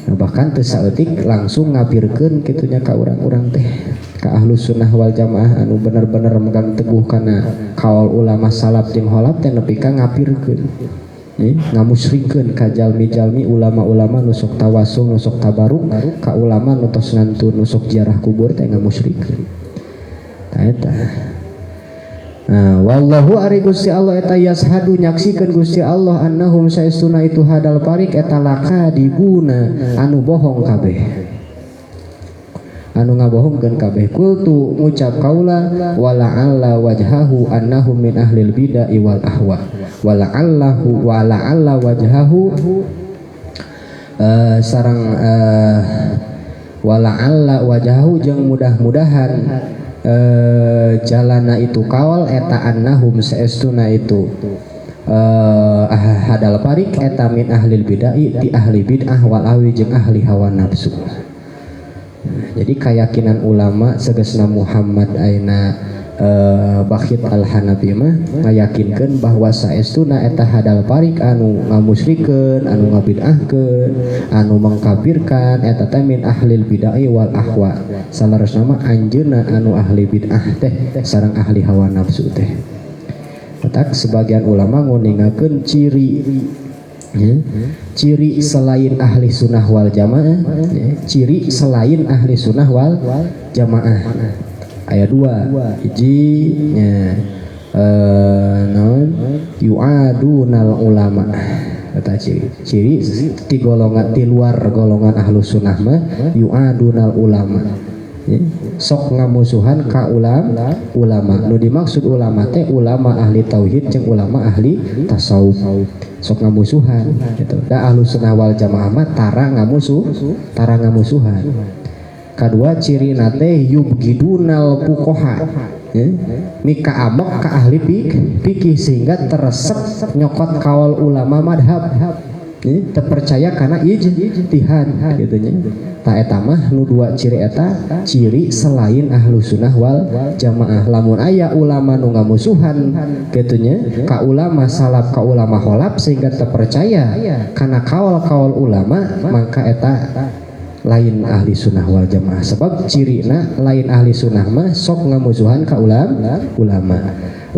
Nah, bahkan teu saeutik langsung ngapirkeun kitunya ka urang-urang teh ka Ahlus Sunnah wal Jamaah anu bener-bener megang teguh kana kaul ulama salaf jeung khalaf teh nepi ka ngapirkeun ngamusyrikeun ka jalmi-jalmi ulama-ulama nu sok tawasul nu sok tabaruk ka ulama nu tos ngantun nu sok ziarah kubur teh ngamusyrikeun ta eta. Nah, wallahu ari Gusti Allah eta yashadu nyaksikeun Gusti Allah annahum saestuna itu hadal parik eta lakadibuna anu bohong kabeh anu ngabohongkeun kabeh kultu ngucap kaula wala'alla wajhahu annahum min ahlil bid'ah wal ahwa wala'alla wajhahu sareng wala'alla wajhahu jeung mudah-mudahan jalana itu kawal eta annahum saestuna itu hadal parik eta min ahlil bid'ah ti ahli bid'ah wal awi jeung ahli hawa nafsu. Jadi keyakinan ulama segesna Muhammad aina Bakhit al-Hanafi mah ngayakinkeun bahwa saestuna eta hadal parik anu ngamusyrikeun, anu ngabid'ahkeun, anu mengkafirkan eta teh min ahlil bid'ah wal ahwa. Salarosna mah anjeunna anu ahli bid'ah teh sareng ahli hawa nafsu teh. Tak sebagian ulama nguningakeun ciri ciri selain ahli sunnah wal jamaah, ciri selain ahli sunnah wal jamaah. Ayat 2 hijinya non yu'adunal ulama kata ciri ti golongan ti luar golongan ahlu sunnah mah yu'adunal ulama sok ngamusuhan ka ulama nu dimaksud ulama teh ulama ahli tauhid jeung ulama ahli tasawuf sok ngamusuhan gitu. Da ahlu sunnah wal jamaah mah tara ngamusuhan. Kedua ciri nate yubgidunal fuqaha mika amok ka ahli fikih sehingga teresep nyokot kawal ulama madhab terpercaya karena ijtihad gitu nya. Ta eta mah nu dua ciri eta ciri selain ahlu sunnah wal jamaah. Lamun aya ulama nu ngamusuhan gitu nya ka ulama salaf ka ulama kholaf sehingga terpercaya karena kawal ulama maka eta lain ahli sunnah wal jamaah. Sebab cirina lain ahli sunnah mah sok ngamusuhan ka ulama.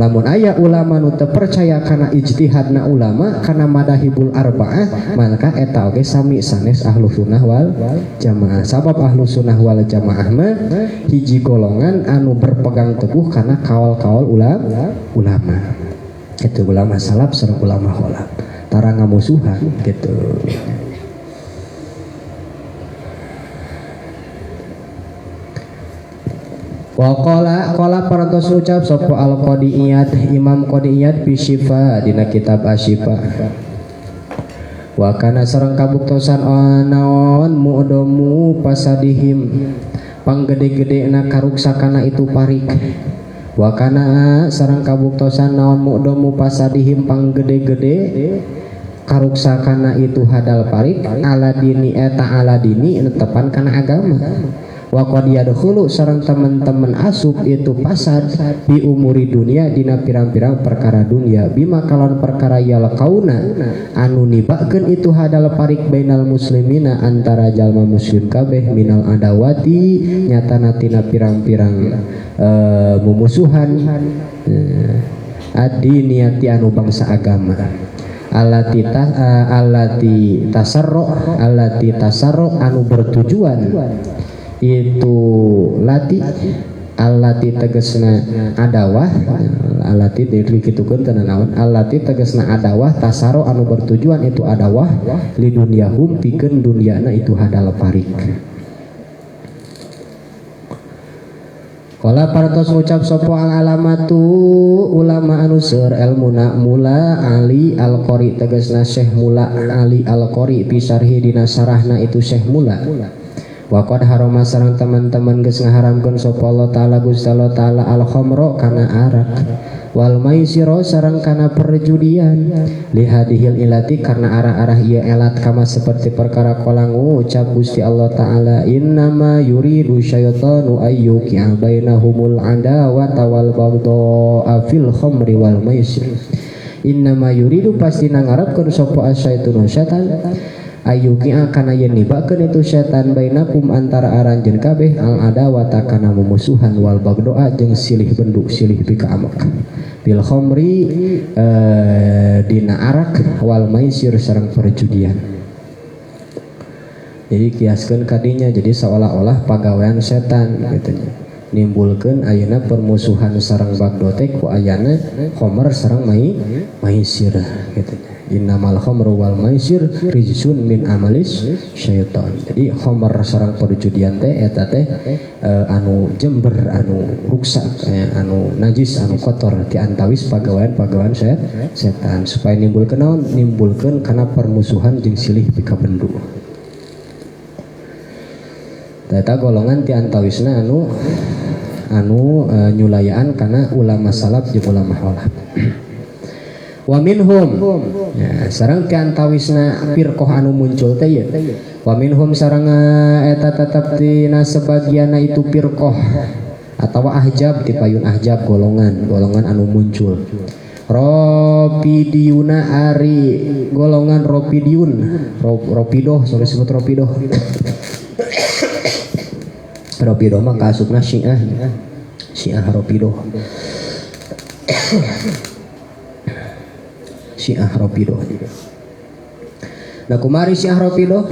Lamun aya ulama nu teu percaya kana ijtihadna ulama kana madahibul arba'ah maka eta oge sami sanes ahlu sunnah wal jamaah. Sabab ahlu sunnah wal jamaah mah hiji golongan anu berpegang teguh kana kawal-kawal ulama. Itu ulama salaf sareng ulama kholaf. Tara ngamusuhan gitu. Wa qala parantos ucap sapa al qadiyat Imam Qadiyat fi Syifa dina kitab Asyifa. Wa kana sareng kabuktosan naon mu'damu pasadihim panggede-gedena karuksakana itu parik. Wa kana sareng kabuktosan naon mu'damu pasadihim panggede-gede karuksakana itu hadal parik aladini eta aladini netepan kana agama. Wa qad yadkhulu sareng teman-teman asub itu pasad di umuri dunia dina pirang-pirang perkara dunia bima kalon perkara yal kauna anu nibakeun itu hadal parik bainal muslimina antara jalma muslim kabeh minal adawati nyatana tina pirang-pirang mumusuhan adiniyati anu bangsa agama alati tasarro anu bertujuan itu lati alati tegesna adawah alati dikitukeun teu naon alati tegesna adawah tasaro anu bertujuan itu adawah li dunyahum pikeun dunyana itu hadal parik. Qala partos ucap sapa al alamatu ulama anu seur ilmuna mula Ali al-Qari tegesna Syekh Mula Ali al-Qari fi syarhi dina sarahna itu Syekh Mula. Wa qad harama sareng teman-teman geus ngaharamkeun sapa Allah taala Gusti Allah taala al khamra kana arak wal maisira sareng kana perjudian li hadhil ilati karena arah-arah ieu elat kama seperti perkara qala ngucap Gusti Allah taala innama yuridu syaitanu ayyuqi'a bainahumul adawata wal baghdha fil khamri wal maisir. Innama yuridu pasti ngarepkeun sapa asyaitunu syaitan ayyuqi'a kana yen nibakeun itu setan bainakum antara aranjeun kabeh al adawata kana mumusuhan wal bagdoa jeung silih benduk silih pika amak bil khamri dina arak wal maisir sareng perjudian. Jadi kiaskeun kadinya jadi seolah-olah pagawean setan gitu nya nimbulkeun ayeuna permusuhan sareng bagdo teh ku ayana khamr sareng maisir gitu nya. Innamal khamru wal maisir rijsun min amalis syaitan. Jadi khamr sareng perjudian teh eta teh anu jember anu ruksak anu najis anu kotor ti antawis pagawean setan supaya nimbulkeun naon nimbulkeun kana permusuhan jeung silih pika bendu. Eta golongan ti antawisna anu anu nyulayaan karena ulama salaf jeung ulama khalaf. Wa minhum ya, sareng kantawisna firqah anu muncul teh ya. Wa minhum sareng eta tetep dina sebagianna itu firqah atawa ahjab di payun ahjab golongan anu muncul. Ropidiyuna ari golongan Ropidiyun Ropidoh sampai disebut Ropidoh. Ropidoh mah kaasupna Syiah Ropidoh. Syiah Ropidoh. Nah kumari Syiah Ropidoh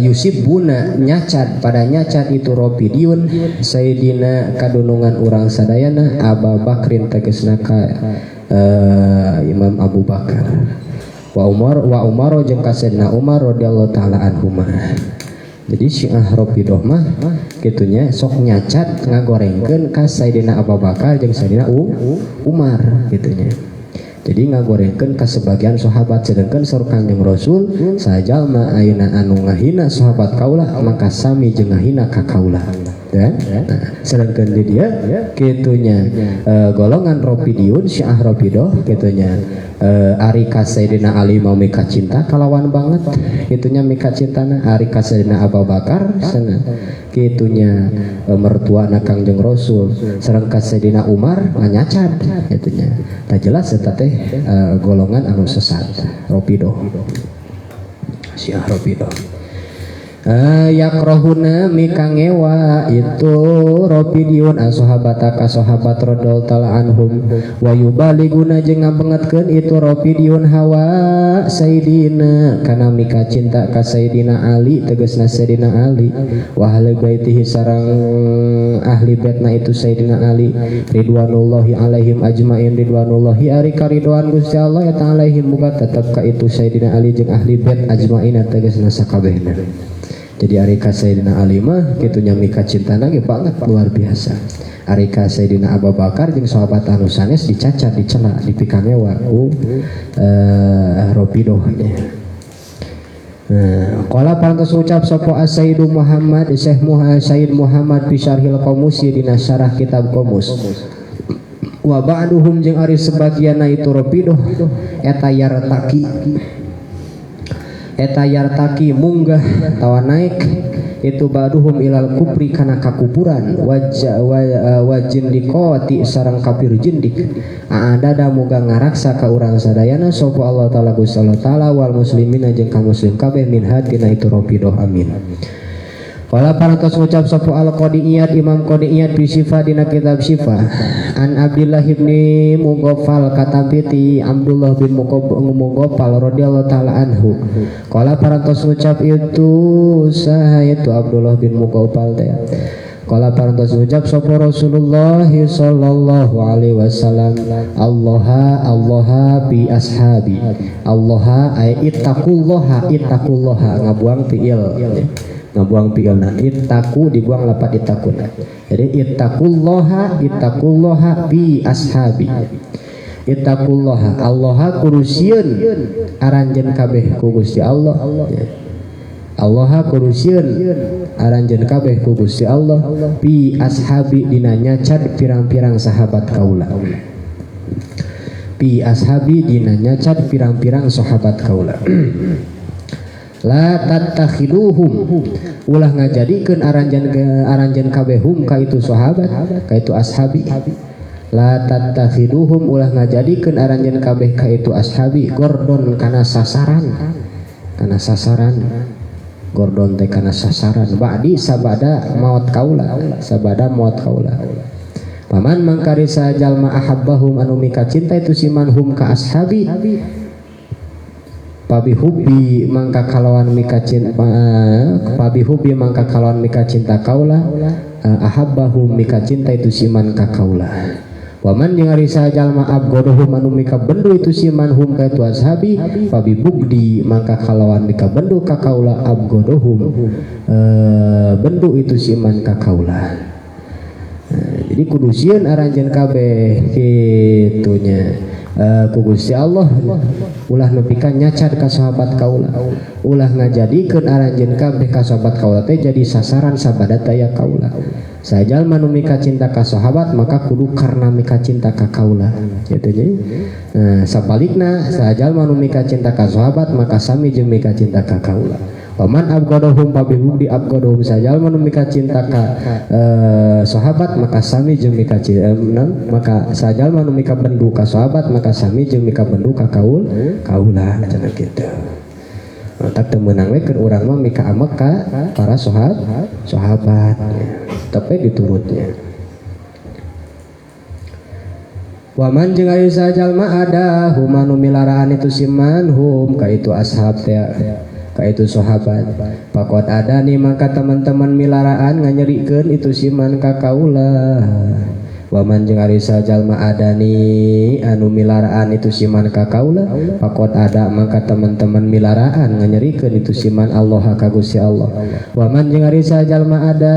Yusibuna nyacat pada nyacat itu Ropidiyun Sayyidina kadunungan urang sadayana Abu Bakrin tegesna ka Imam Abu Bakar wa Umar jeung ka Sayyidina Umar radhiyallahu taala anhuma. Jadi Syiah Ropidoh mah kitunya sok nyacat ngagorengkeun ka Sayyidina Abu Bakar jeung Sayyidina Umar kitunya. Jadi ngagorengkeun ka sebagian sahabat sedengkeun saur Kangjeng Rasul sajalma ayeuna anu ngahina sahabat kaula maka sami jeung ngahina ka kaula. Dan sedengkeun di dia kitunya golongan Ropidiyun Syiah Ropidoh kitunya ari ka Sayyidina Ali mau mika cinta kalawan banget kitunya mika cintana ari ka Sayyidina Abu Bakar sana kitunya mertuana Kangjeng Rasul sareng ka Sayyidina Umar nyacat kitunya. Tak jelas eta teh golongan anu sesat Ropidoh Syiah Ropidoh. Yakrahuna mikangewa itu Ropidiyun sahabata ka sahabat radhiyallahu taala anhum wa yubaliguna jeung ngabengetkeun itu Ropidiyun hawa Sayyidina kana mika cinta ka Sayyidina Ali tegasna Sayyidina Ali wa ahli baitihi sareng ahli baitna itu Sayyidina Ali ridwanullahi alaihim ajmain ridwanullahi ari karidwan Gusti Allah eta alaihim muga tetep ka itu Sayyidina Ali jeung ahli bait ajmain tegasna sakabehna. Jadi arika Sayyidina Ali mah kitunya mika cintana ge banget luar biasa. Arika Sayyidina Abu Bakar jeung sahabat anu sanes dicacat dicela dipikangewa ku Ropidoh. Qala parantos ucap sapa Sayyidu Muhammad Sayyid Muhammad fi Syarhil Qamusi dina syarah kitab Qamus. Wa ba'duhum jeung ari sebagianna itu Ropidoh eta yartaki munggah tawa naik itu baduhum ilal kupri kana kakupuran wajin dikoti sarang kafir jindik ada muga ngaraksa ka urang sadayana sapa Allah taala Gusti Allah taala wal muslimina jeung ka muslim kabeh min hadina itu Ropidoh amin. Wala parantos ngucap sapa al-Qadiyat Imam Qadiyat bi Syifa dina kitab Syifa an Abdullah bin Mughaffal katambiti Abdullah bin Mughaffal radhiyallahu taala anhu. Qala parantos ngucap itu saha itu Abdullah bin Mughaffal teh. Qala parantos ngucap sapa Rasulullah sallallahu alaihi wasallam Allah bi ashabi Allah ay ittaqullaha ngabuang fiil ngabuang fiilna ittaqu dibuang lapat ittaquna. Jadi ittaqullaha bi ashabi ittaqullaha Allah kurusieun aranjeun kabeh ku Gusti Allah Allah kurusieun aranjeun kabeh ku Gusti Allah bi ashabi dina nyacat pirang-pirang sahabat kaula bi ashabi dina nyacat pirang-pirang sahabat kaula. La tattakhiduhum ulah ngajadikeun aranjeun kabehum ka itu sahabat ka itu ashabi. La tattakhiduhum ulah ngajadikeun aranjeun kabeh ka itu ashabi gordon kana sasaran gordon teh kana sasaran ba'di sabada maut kaula paman mangkari sajalma ahabbahum anu mika cinta itu simanhum ka ashabi Pabihubi mangka kalawan mika cinta kaula ahabbahum mika cinta itu siman ka kaula. Waman jeung ari sajalma abgodohum anu mika bendu itu siman hum ka itu ashabi pabibugdi mangka kalawan mika bendu ka kaula abgodohum bendu itu siman ka kaula. Jadi kudu sieun aranjeun kabeh kitunya ku Gusti Allah ulah nepikeun nyacan ka sahabat kaula, ulah ngajadikeun aranjeun kabeh ka sahabat kaula teh jadi sasaran sabada daya kaula. Sajalma nu mika cinta ka sahabat maka kudu karena mika cinta ka kaula kitu nya. Nah sabalikna sajalma nu mika cinta ka sahabat maka sami jeung mika cinta ka kaula. Paman abgadahum pabihudi abgadahum sajalma nu mika cinta ka sahabat maka sami jeung mika maka sajalma nu mika bendu ka sahabat maka sami jeung mika bendu ka kaula cenah kitu. Tak temenang we keur urang mah mika amek ka para sahabat tapi diturutnya. Waman jeung aya sajalma ada humanu milaraan itu siman hum ka itu ashab teh ka itu sahabat. Pakot ada nih maka teman-teman milaraan nganyerikeun itu siman ka kaula. Waman jeung ari sajalma ada nih anu milaraan itu siman ka kaula. Pakot ada maka teman-teman milaraan nganyerikeun itu siman Allah ka Gusti Allah. Waman jeung ari sajalma ada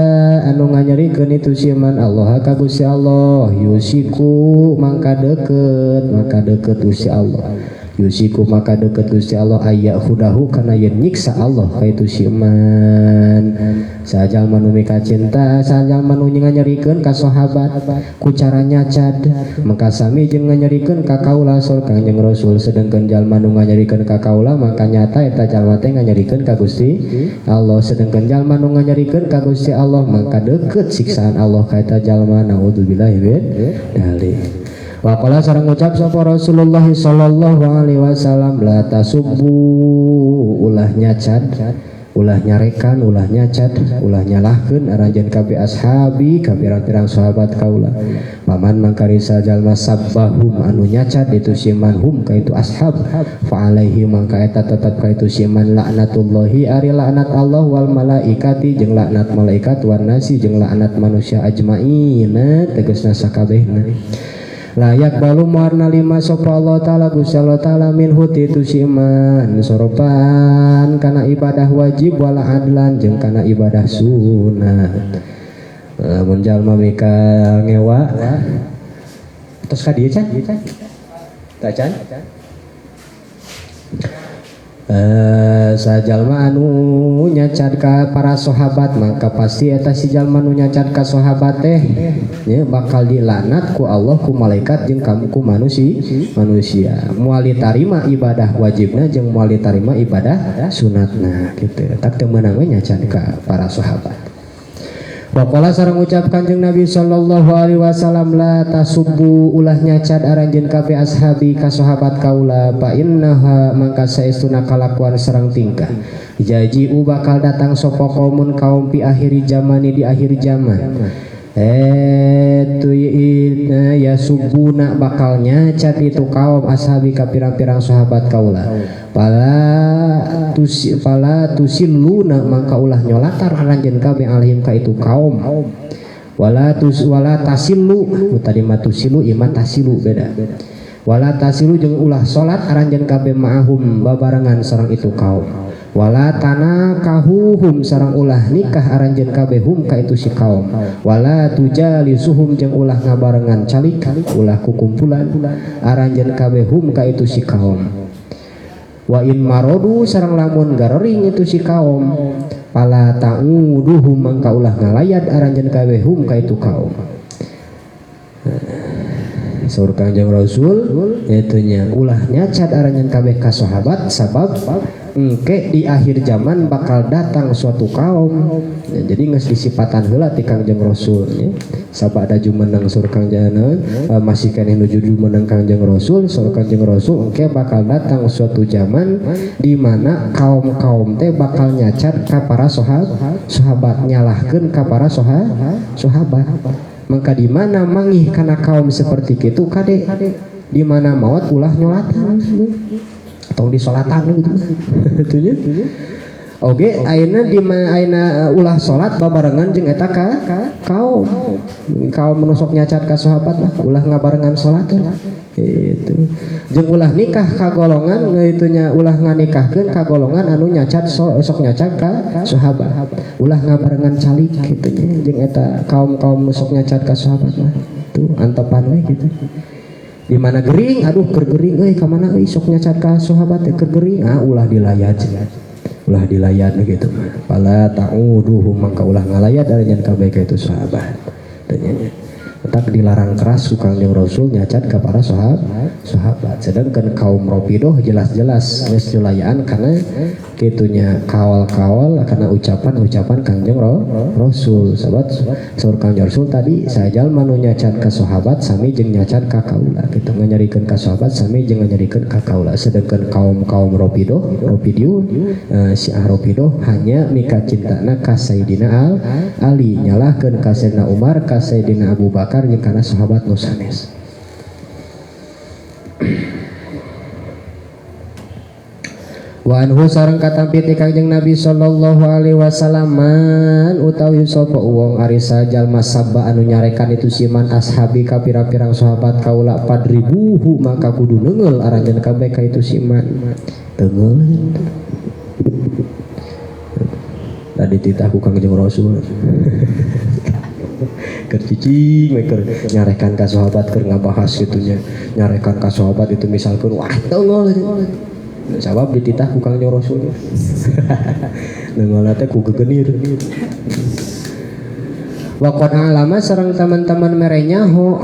anu nganyerikeun itu siman Allah ka Gusti Allah. Yusiku mangka deukeut Gusti Allah. Yusiku maka deket Gusti Allah ayat hudahu kana yen nyiksa Allah ka itu siman. Sajal manu mika cinta sajal manu nganyerikeun ka sahabat ku cara nyacad maka sami jeung nganyerikeun ka kaula saur Kangjeng Rasul. Sedengkeun jalma nu nganyerikeun ka kaula maka nyata eta jalma teh nganyerikeun ka Gusti Allah. Sedengkeun jalma nu nganyerikeun ka Gusti Allah maka deket siksaan Allah ka eta jalma. Naudzubillahi min dzalik. Waqala sareng ngucap sapa Rasulullah sallallahu alaihi wasallam la tasubbu ulah nyacat ulah nyarekan ulah nyacat ulah nyalahkeun aranjeun kabeh ashabi ka pirang-pirang sahabat kaula. Paman mangkari sajalma sabbahum anu nyacat itu siman hum ka itu ashab fa alaihi mangka eta tetep ka itu siman laknatullahi ari laknat Allah wal malaikati jeung laknat malaikat wan nasi jeung laknat manusia ajmaina tegasna sakabehna. Layak balu warna lima sopa Allah ta'ala Gusti Allah ta'ala minhu itu siman soropan kana ibadah wajib wala adlan jeung kana ibadah sunat. Mun jalma mika ngewa terus ka dieu can ta can sajalma anu nyacat ka para sahabat maka pasti eta si jalma nu nyacat ka sahabat teh nya bakal dilaknat ku Allah ku malaikat jeung kamu ku manusia. Moal ditarima ibadah wajibna jeung moal ditarima ibadah sunatna kitu. Tak teu meunang we nyacat ka para sahabat. Waqala sareng ucap Kanjeng Nabi sallallahu alaihi wasallam la tasubbu ulah nyacat aranjeun kabeh ashabi ka sahabat kaula fa innaha mangka saestuna kalakuan sareng tingkah jaji'u bakal datang sapa kaumun kaum pi akhiri zamani di akhir zaman ya subuna bakal nyacat itu kaum ashabi ka pirang-pirang sahabat kaula pala tusiluna mangka ulah nyolatar aranjeun kabeh alihim ka itu kaum wala tasilu tadi mah tusilu ieu tasilu beda wala tasilu jeung ulah salat aranjeun kabeh ma'ahum babarengan sareng itu kaum wala tanakahuhum sareng ulah nikah aranjeun kabeh hum ka itu si kaum wala tujalisuhum jeung ulah ngabarengan calik ulah kukumpulan aranjeun kabeh hum ka itu si kaum wa in marodu sareng lamun garering itu si kaum pala ta'uduhum mangka ulah ngalayad aranjeun kabeh hum ka itu kaum. Saur Kangjeng Rasul itunya ulah nyacat aranjeun kabeh ka sahabat sabab engke di akhir zaman bakal datang suatu kaum ya, jadi geus disipatan heula ti Kangjeng Rasul ya. Sabada jumeneng sur Kangjeng masih keneh nuju jumeneng Kangjeng Rasul sur Kangjeng Rasul engke bakal datang suatu zaman di mana kaum-kaum teh bakal nyacat ka para sahabat nyalahkeun ka para sahabat. Maka di mana mangih kana kaum seperti itu kade di mana maot ulah nyolatan atau di salatan gitu itunya. Oke ayeuna di ayeuna ulah salat babarengan jeung eta ka kaum menusok nyacat ka sahabat ulah ngabarengan salat itu jeung ulah nikah ka golongan itunya ulah nganikahkeun ka golongan anu nyacat sok nyacat ka sahabat ulah ngabarengan calik kitunya jeung eta kaum-kaum sok nyacat ka sahabat mah tuh antepan we gitu di mana gering, aduh keur gering euy ka mana euy sok nyacat ka sahabat teh keur gering, ulah dilayat gitu. Pala ta'uduhum mangka ulah ngalayat aranjeun kabeh ka itu sahabat. Tanya tak dilarang keras ku Kangjeng Rasul nyacat ka para sahabat. Sedangkan kaum Rafidah jelas-jelas geus dilayaan karena kitunya kawal-kawal karena ucapan-ucapan Kangjeng Rasul. Sahabat saur Kangjeng Rasul tadi sajalma nu nyacat ka sahabat sami jeung nyacat ka kaula. Kitu nganyarikeun ka sahabat sami jeung nganyarikeun ka kaula. Sedangkan kaum Rafidah Syiah Rafidah hanya mika cintana ka Sayyidina Ali, nyalahkeun ka Sayyidina Umar, ka Sayyidina Abu Bakar yang karena sahabat nu sanes. Wa anhu sareng katampi ti Kangjeng Nabi sallallahu alaihi wasallam utawi sapa wong ari sajalma sabba anu nyarekan itu siman ashabi ka pirang-pirang sahabat kaula padribuhu maka kudu neungeul aranjeun kabeh ka itu siman. Teungeul tadi titah ku Kangjeng Rasul. Keur cicing keur nyarekan ka sahabat keur ngabahas gitunya, nyarekan ka sahabat itu misalkan wah teungol sabab dititah ku Kangjeng Rasul. Neungol teh ku gegenir. Wa qad alama sareng teman-teman merenyaho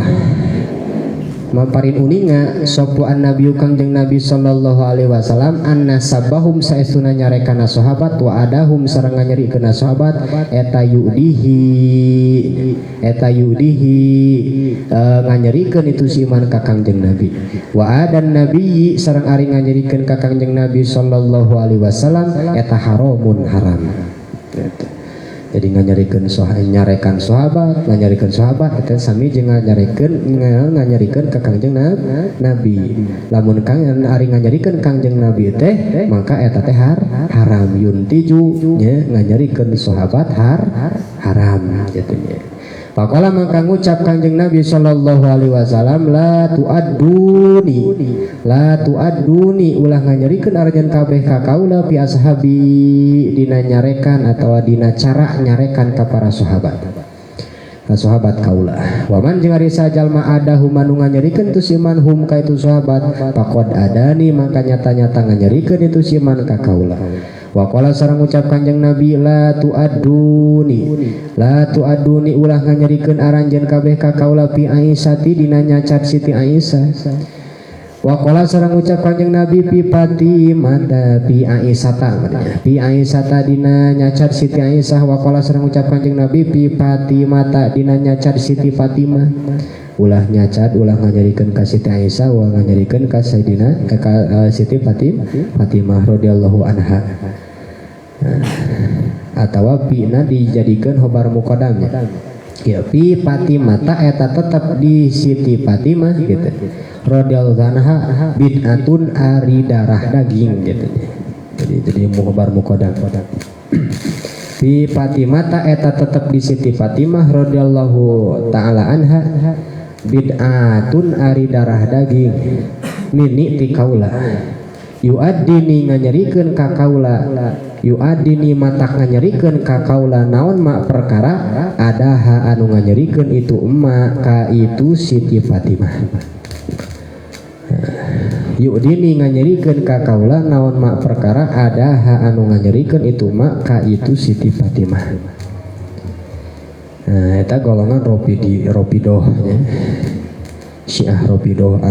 mamparin uninga sopu an nabi Kangjeng Nabi sallallahu alaihi wasallam anna sabahum saestuna nyarekana sahabat wa adahum sareng nganyerikeun sahabat eta yudihi nganyerikeun itu si iman ka Kangjeng Nabi wa adan nabi sareng ari nganyerikeun ka Kangjeng Nabi sallallahu alaihi wasallam eta haramun haram. Jadi nyarekan sahabat itu sami jeung nganyarikeun ka Kangjeng Nabi. Lamun kang ari nganyarikeun Kangjeng Nabi teh maka eta teh haram yuntiju nya nganyarikeun sahabat haram gitu nya. Faqala maka ngucap Kangjeng Nabi sallallahu alaihi wasallam la tuadduni ulah nganyarikeun aranjeun kabeh ka kaula fi ashabi dina nyarekan atawa dina cara nyarekan ka para sahabat kaula. Waman jeung ari sajalma adahu manu nganyarikeun tu siman hum ka itu sahabat faqad adani maka nyata-nyata nganyarikeun itu siman ka kaula. Wa qala sareng ngucap Kanjeng Nabi la tuadduni ulah nganyarikeun aranjeun kabeh ka kaula fi Aisyati dina nyacat Siti Aisyah. Wa qala sareng ngucap Kanjeng Nabi fi Fatimah fi Aisyata dina nyacat Siti Aisyah. Wa qala sareng ngucap Kanjeng Nabi fi Fatimah dina nyacat Siti Fatimah. Ulah nyacat ulah nganyarikeun ka Siti Aisyah ulah nganyarikeun ka Sayyidina ka Siti Fatimah radhiyallahu anha. Atawa pina dijadikeun khobar muqaddam nya. Ya fi Fatimah eta tetep di Siti Fatimah gitu. Radhiyallahu anha bid'atun ari darah daging gitu. Jadi khobar muqaddam. Fi Fatimah eta tetep di Siti Fatimah radhiyallahu taala anha bid'atun ari darah daging mini ti kaula yuaddini nganyarikeun ka kaula yuaddini matak nganyarikeun ka kaula naon mak perkara adaha anu nganyarikeun itu emak ka itu Siti Fatimah. Yu'dini nganyarikeun ka kaula naon mak perkara adaha anu nganyarikeun itu emak ka itu Siti Fatimah. Nah, eta golongan Rafidah nya. Syiah Rafidah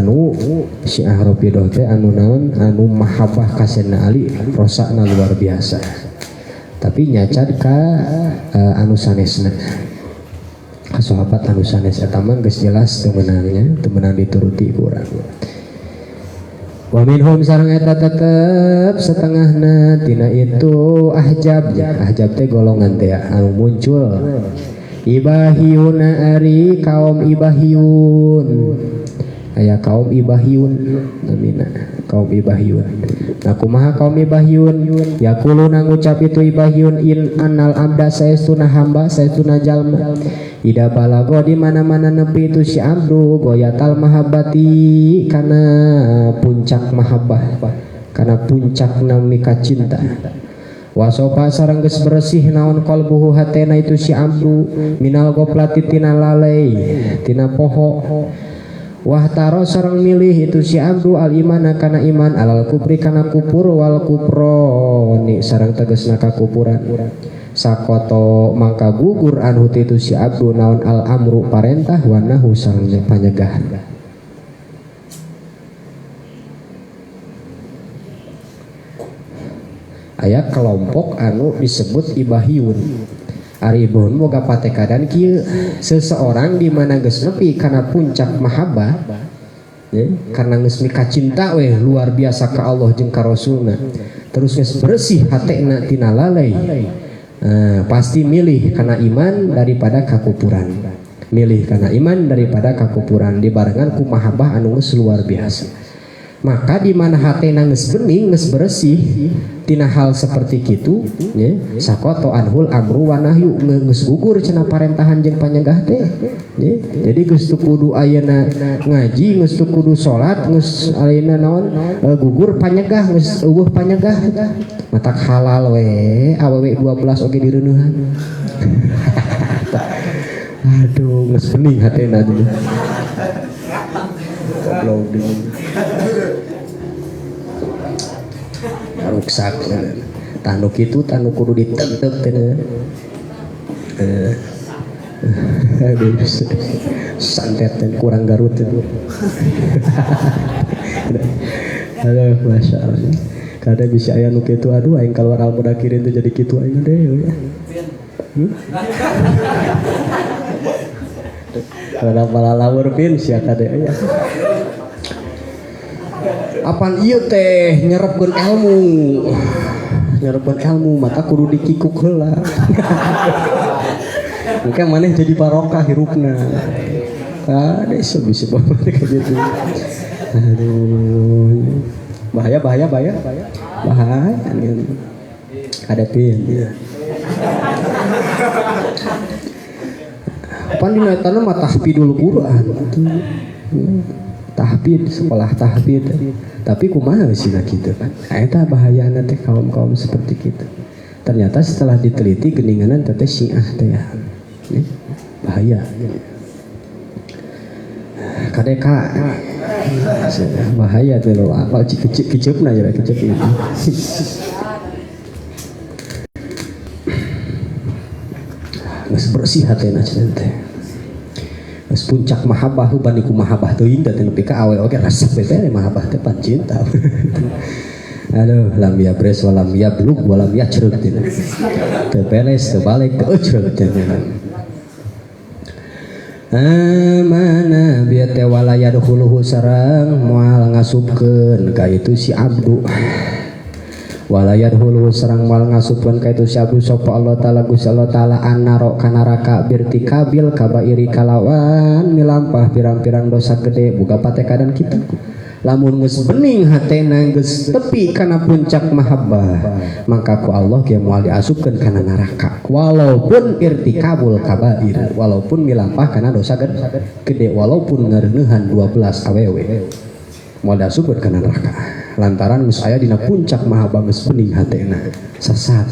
teh anu naon anu mahabbah ka Sayyidina Ali rosana luar biasa. Tapi nyacat ka anu sanesna. Ka sahabat anu sanes eta mah geus jelas temenang dituruti ku urang. Wa minhum sareng eta tetep setengahna tina itu ahjab teh golongan teh anu muncul ibahiyuna ari kaum ibahiyun aya kaum ibahiyun namina kaum ibahiyun. Nah kumaha kaum ibahiyun yaquluna ngucap itu ibahiyun in annal abda saestuna hamba saestuna jalma ida balago di mana-mana nepi itu si abdu goyatal mahabbati kana puncak mahabbah kana puncak namika cinta. Wasofa sareng geus bersih naon qalbuhu hatena itu si abdu minal goplati tina lalai tina poho Wahtaro sareng milih itu si abdu al imana kana iman alal kufri kana kupur wal kupro ni sareng tegesna kakupuran. Sakoto mangka gugur anhu itu si abdu naon al amru parentah wa nahu sareng panyegahan. Aya kelompok anu disebut ibahiyun. Aribun boga patekadan kieu seseorang di mana geus nepi kana puncak mahabbah ya, karena geus mika cinta we luar biasa ka Allah jeung ka Rasulna, terus geus bersih hatena tina lalai, pasti milih kana iman daripada kakupuran, milih kana iman daripada kakupuran dibarengan ku mahabbah anu geus luar biasa. Maka di mana hatena geus bening geus bersih tina hal seperti kitu ya, sakoto anhul amru wa nahyu geus gugur cenah parentahan jeung panyegah teh ya. Jadi geus teu kudu ayeuna ngaji, geus teu kudu salat, geus ayeuna naon gugur panyegah, geus eueuh panyegah matak halal we awewe 12 oge direuneuhan. Aduh geus bening hatena dulu. Goblok deui. Ruksak tanu kitu tanu kudu ditentep teh santet dan kurang garut itu. Aduh masya Allah kada bisa aya nu kitu aduh aing keluar al mudakirin teh jadi kitu aing deh kada palalawur pin sia kada aya. Apaan ieu teh nyerepkeun ilmu mata kudu dikikuk heula. Mungkin maneh jadi barokah hirupna. Kade bisa bae ka ditu. Aduh. Bahaya. Hadapin. Pan dina eta mah tahfidul Quran. Tahfid sekolah tahfid. Tapi kumaha sih gitu kan? Eta bahayana teh kaum seperti kita. Ternyata setelah diteliti geninganan teh Syiah teh ya. Bahaya. Kadeka bahaya teh lo apa kicep-kicepna ya kicep itu. Geus bersih hatena cenah teh. Geus puncak mahabbah bani ku mahabbah teuing teh nepi ka awe oge rasa bebere mahabbah teh pan cinta. Aduh lam yabres walam yablug walam yacrug teh. Teu beres teu balik teu ecrug teh. Mana bieu teh wala yadkhuluhu sareng moal ngasupkeun ka itu si abdu. Wala yadkhuluhu sareng moal ngasupkeun ka itu si abdu sapa Allah taala Gusti Allah taala annaro kana neraka birtikabil kabairi kalawan milampah pirang-pirang dosa gede boga patekadan kitu. Lamun geus bening hatena geus tepi kana puncak mahabbah maka ku Allah ge moal diasupkeun kana neraka walaupun irtikabul kabair walaupun milampah kana dosa gede walaupun ngareuneuhan 12 awewe moal diasupkeun kana neraka lantaran geus aya dina puncak mahabbah geus bening hatena sesat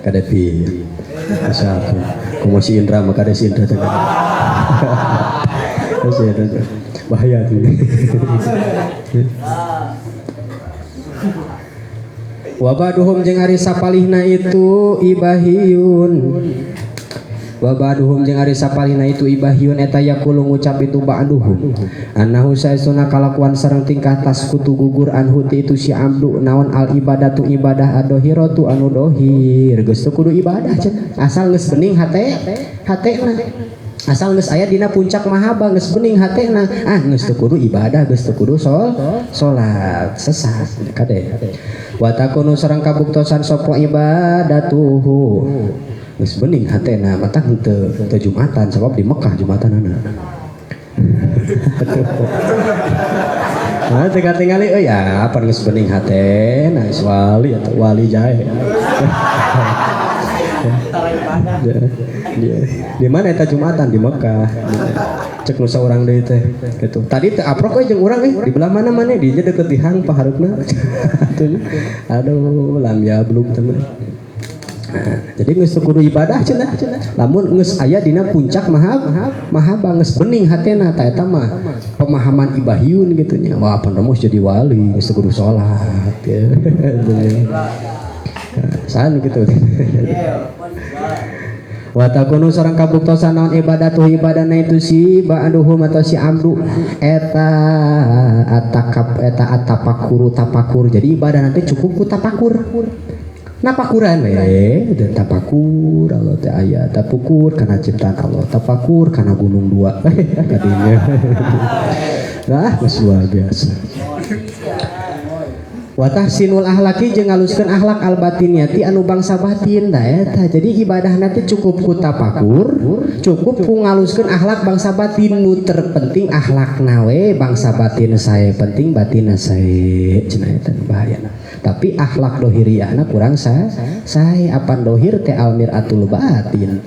kade pi sesat kumaha si Indra mah kade si Indra teh bahaya tuh. Wabaduhum jeung ari sapalihna itu ibahiyun. Wabaduhum jeung ari sapalihna itu ibahiyun eta yaqulu ngucap itu ba'duhum. Annahu saestuna kalakuan sareng tingkah tas kutu gugur anhu itu si abdu naon al ibadatu ibadah adohiratu anu dohir. Geus teu kudu ibadah cenah. Asal geus bening hatena. Asal geus aya dina puncak mahabbah geus bening hatena geus teu kudu ibadah geus teu kudu salat sesat kade wa takunu sareng kabuktosan sapa ibadatuhu geus bening hatena mata teu Jumatan sabab di Mekah Jumatanana teu katingali euy apa geus bening hatena geus wali jae di mana eta Jumatan di Mekah cek nu saurang deui teh kitu tadi teh aprok we jeung urang di belah mana maneh di deukeut di hang paharupna aduh lam ya belum teman Jadi geus kudu ibadah cenah. Lamun geus aya dina puncak mahaba geus bening hatena ta eta mah pemahaman ibahiyun gitu nya. Wah pandomus jadi wali geus kudu salat ya. San gitu. Wa takunu sareng kabuktosan naon ibadatuh ibadana itu si ba'duhum atau si amdu eta tapakur. Jadi ibadah nanti cukup ku tapakur. Napakuran dan tapakur Allah teh aya tapakur kana ciptaan Allah, tapakur kana gunung dua tadinya. Nah, luar biasa. Wa tahsinul ahlaki jeung ngaluskeun akhlak al batiniyati anu bangsa batin da eta. Jadi ibadah nanti cukup ku tapakur, cukup ku ngaluskeun akhlak bangsa batin. Nu terpenting akhlakna we, bangsa batin sae penting batinna sae. Cenah eta bahayana. Tapi akhlak dohiriyahna kurang sae apan dohir teh al miratul batin.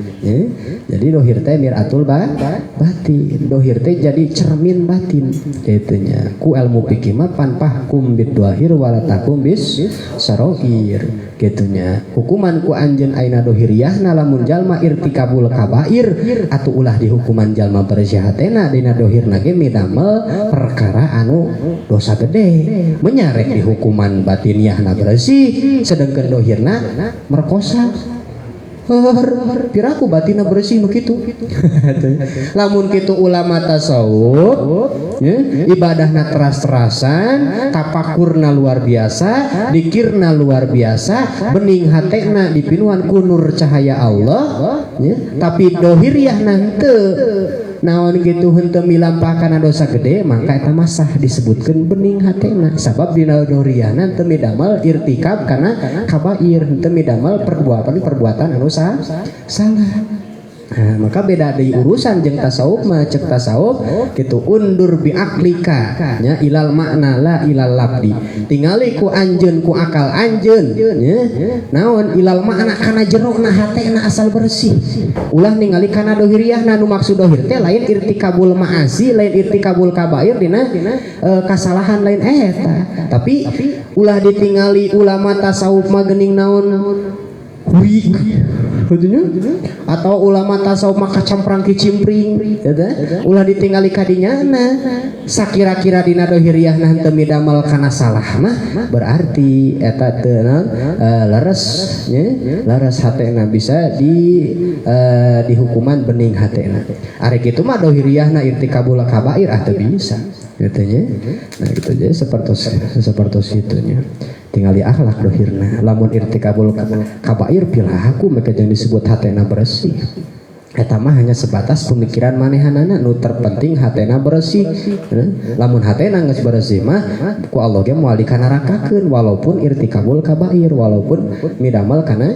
Jadi dohir teh miratul batin. Dohir teh jadi cermin batin. Kitu nya. Ku ilmu fikih mah panpahkum bid dohir wala takum bis saroir gitunya. Hukuman ku anjeun aina dohiriyahna lamun jalma irtikabul kabair atuh ulah dihukuman jalma berjahatena dina dohirna ge midamel perkara anu dosa gede menyarek dihukuman batiniyahna bersih sedangkan dohirna merkosa. Piraku batina bersih begitu. Lamun kitu ulama tasawuf ibadahna teras-terasan, tapakurna luar biasa, dikirna luar biasa, bening hatena dipinuan ku nur cahaya Allah tapi dohiriyahna henteu naon gitu henteu milampah kana dosa gede mangka eta masah disebutkeun bening hatena sabab dina dohiriyahna henteu midamel irtikab kana kabair, henteu midamel perbuatan anu salah. Nah, maka beda dari urusan jeung tasawuf mah cek tasawuf gitu undur bi aklika nya ilal makna la ilal labdi tingali ku anjeun ku akal anjeun nya naon ilal makna kana jerona hatena asal bersih ulah ningali kana dohiriyahna nu maksud dohir teh lain irtikabul maasi lain irtikabul kabair dina kasalahan lain eta tapi ulah ditingali ulama tasawuf mah geuning naon huik atau ulama tasawuf maka camprang kicimpring ulah ditinggali kadinyana sakira-kira dina dohiriyahna henteu midamel kana salah mah berarti eta teu leres leres hatena bisa dihukuman bening hatena ari kitu mah dohiriyahna irtikabul kabair teu bisa katanya. Nah gitu aja seperti itunya tinggali akhlak dohirna lamun irtikabul kabair pilah aku maka yang disebut hatena bersih eta mah hanya sebatas pemikiran manehanana nu terpenting hatena bersih lamun hatena geus bersih mah ku Allah ge moal dikanarakakeun walaupun irtikabul kabair walaupun midamel kana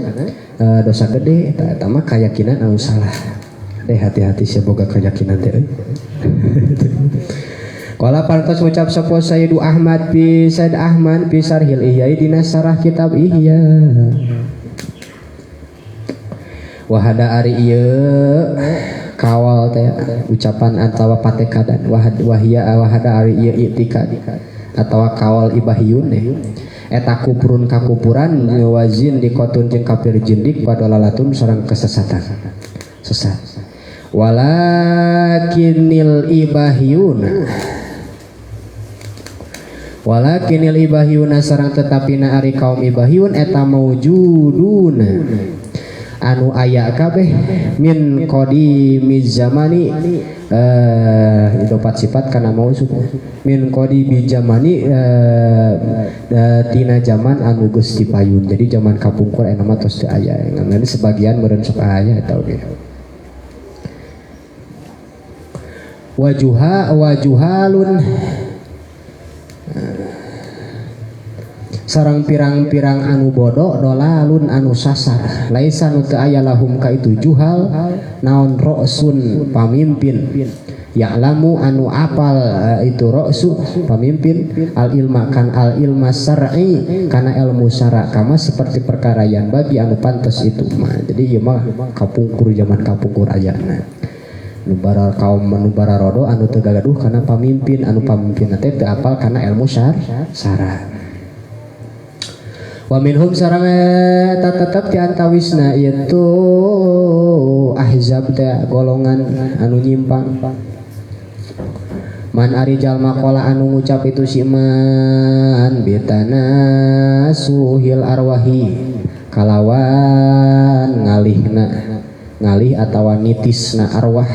dosa gede eta mah keyakinan anu salah deh hati-hati sia boga keyakinan teh Qala pantos ngucap sapa Sayyidu Ahmad bi Said Ahmad bi Sarhil Ihya dina sarah kitab Ihya. Wahada ari ieu kawal teh ucapan atawa patekadan wahada ari ieu i'tikad atawa kawal ibahiyun eta kuprun kakupuran wazin dikotun jeung kafir jindik wadalalatun sareng kesesatan sesat walakinil ibahiyuna sareng tetapina ari kaum ibahiyun eta maujudun anu aya kabeh min qadimiz zamani idopat sifat kana mausuf min qadimiz zamani tina zaman anu geus dipayun jadi zaman kapungkur aya mah tos teu aya ngana sebagian meureun sok aya eta oge wajuhalun sarang pirang-pirang anu bodoh dolalun anu sasar laisa nu teu aya lahum ka itu juhal naon ra'sun pamimpin ya'lamu anu apal itu ra'su pamimpin al ilma kan al ilma syar'i kana ilmu syara' kama seperti perkara yang bagi anu pantes itu mah jadi ieu mah kapungkur zaman kapungkur ayana nubara kaum manubara rodo anu teu gagaduh kana pamimpin anu pamimpin teh teu apal kana ilmu syara' Wa minhum sareng eta tetep ti antawisna ieu ahzab teh golongan anu nyimpang. Man ari jalma qala anu ngucap itu si man bitana suhil arwahi kalawan ngalih atawa nitisna arwah,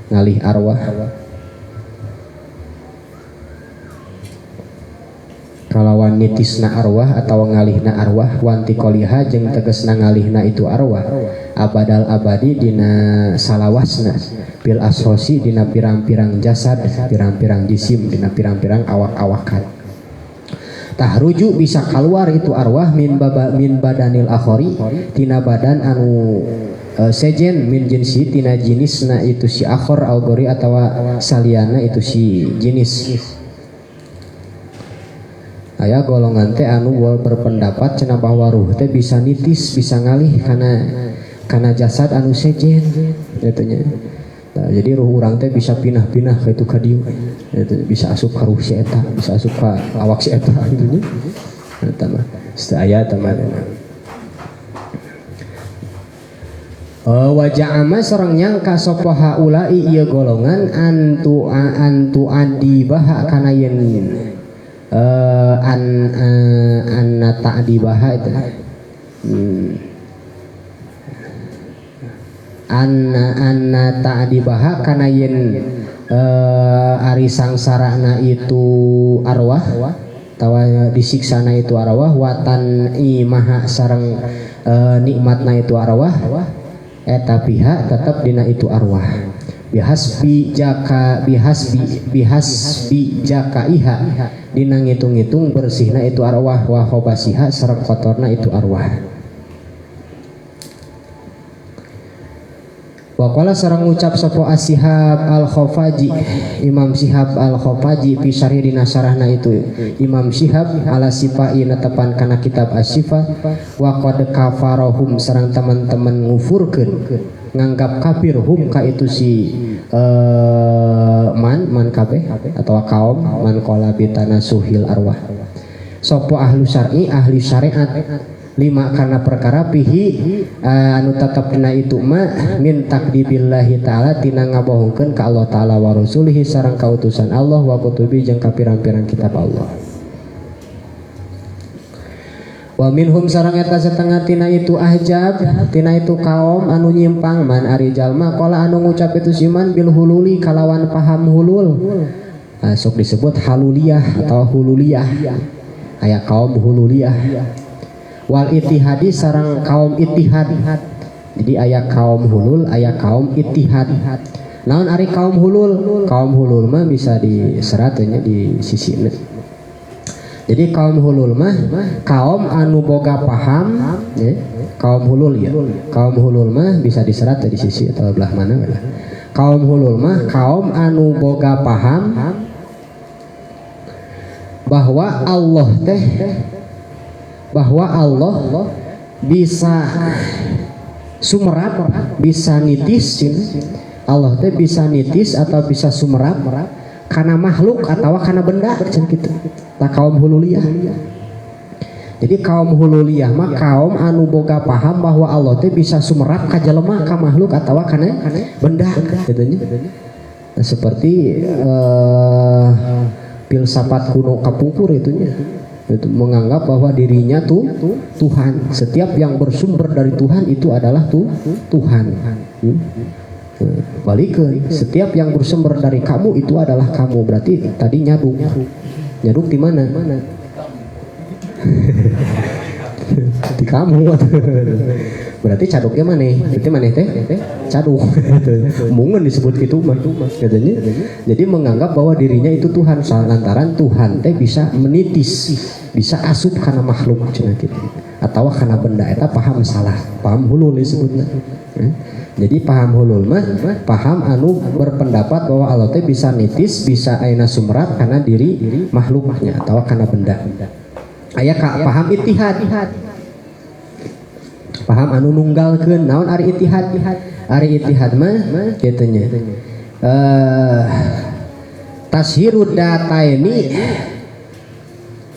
ngalih arwah, kalawan nitisna arwah atau ngalihna arwah wanti koliha jeung tegesna ngalihna itu arwah abadal abadi dina salawasna bil ashosi dina pirang-pirang jasad, pirang-pirang jisim, dina pirang-pirang awak-awakan. Tahruju bisa keluar itu arwah min badanil akhori tina badan anu sejen min jinsi tina jinisna itu si akhor algori atawa saliana itu si jinis. Aya golongan teh anu berpendapat cenah bahwa ruh teh bisa nitis, bisa ngalih kana jasad anu sejen katanya. Nah, jadi ruh urang teh bisa pinah-pinah ka itu ka dieu. Bisa asup ka ruh si eta, bisa asup ka awak si eta gitu nya. Eta mah aya teman. Wa ja'ama sareng nyangka sapa haulai ieu golongan antu adibaha kana yen anna ta'dibaha itu anna ta'dibaha kana yen ari sangsarana itu arwah tawa disiksana itu arwah watan imaha sareng nikmatna itu arwah eta pihak tetap dina itu arwah bihasbi jaka iha dina ngitung-ngitung bersihna itu arwah wa khobasiha sareng kotorna itu arwah. Wa qala sareng ngucap sapa Ashihab al-Khafaji Imam Syihab al-Khafaji fi syarhi dina syarahna itu Imam Syihab ala sifai netepan kana kitab Asy-Syifa wa qad kafarahum sareng teman-teman ngufurkeun nganggap kafir hum ka itu si man kabeh atau kaum man qala bitana suhil arwah sapa ahlu syar'i ahli syariat lima karena perkara pihi anu tetap dina itu ma min takdibillahi ta'ala tina ngabohongkeun ka Allah ta'ala wa rasulihi sareng kautusan Allah wa kutubi jeung ka pirang-pirang kitab Allah. Wa minhum sareng eta setengah tina itu ahjab tina itu kaum anu nyimpang man ari jalma qala anu ngucap itu siman bil hululi kalawan paham hulul sok disebut haluliyah atau hululiyah aya kaum hululiyah wal ittihadi sareng kaum ittihad. Jadi aya kaum hulul aya kaum ittihad. Naon ari kaum hulul? Kaum hulul mah bisa diserat nya di sisina. Jadi kaum hulul mah kaum anu boga paham ya. Kaum hulul ya. Kaum hulul mah bisa diserat di sisi atau belah mana lah. Kaum hulul mah kaum anu boga paham bahwa Allah teh bahwa Allah bisa sumerap, bisa nitis, Allah teh bisa nitis atau bisa sumerap karena makhluk atau karena benda macam gitu. Nah, kaum hululiyah. Jadi kaum hululiyah mah kaum anu boga paham bahwa Allah teh bisa sumerap ka jelema, ka makhluk atau karena benda katanya. Nah, seperti filsafat kuno kapungkur itunya. Itu menganggap bahwa dirinya Tuhan. Setiap yang bersumber dari Tuhan itu adalah Tuhan. Balikkan setiap yang bersumber dari kamu itu adalah kamu. Berarti tadi nyaduk di mana? Di kamu. Berarti caduknya mana? Berarti mana teh? Caduk. Mungkin disebut gitu mah katanya. Jadi menganggap bahwa dirinya itu Tuhan lantaran Tuhan teh bisa menitis, bisa asup karena makhluk cenah kitu. Atau karena benda eta paham salah, paham hulul disebutna. Jadi paham hulul mah paham anu berpendapat bahwa Allah teh bisa nitis, bisa aina sumrat karena diri makhluknya atau karena benda. Aya paham ittihad. Paham anu nunggalkeun naon ari ittihad? Ari ittihad mah kitu nya. Tashirud dataini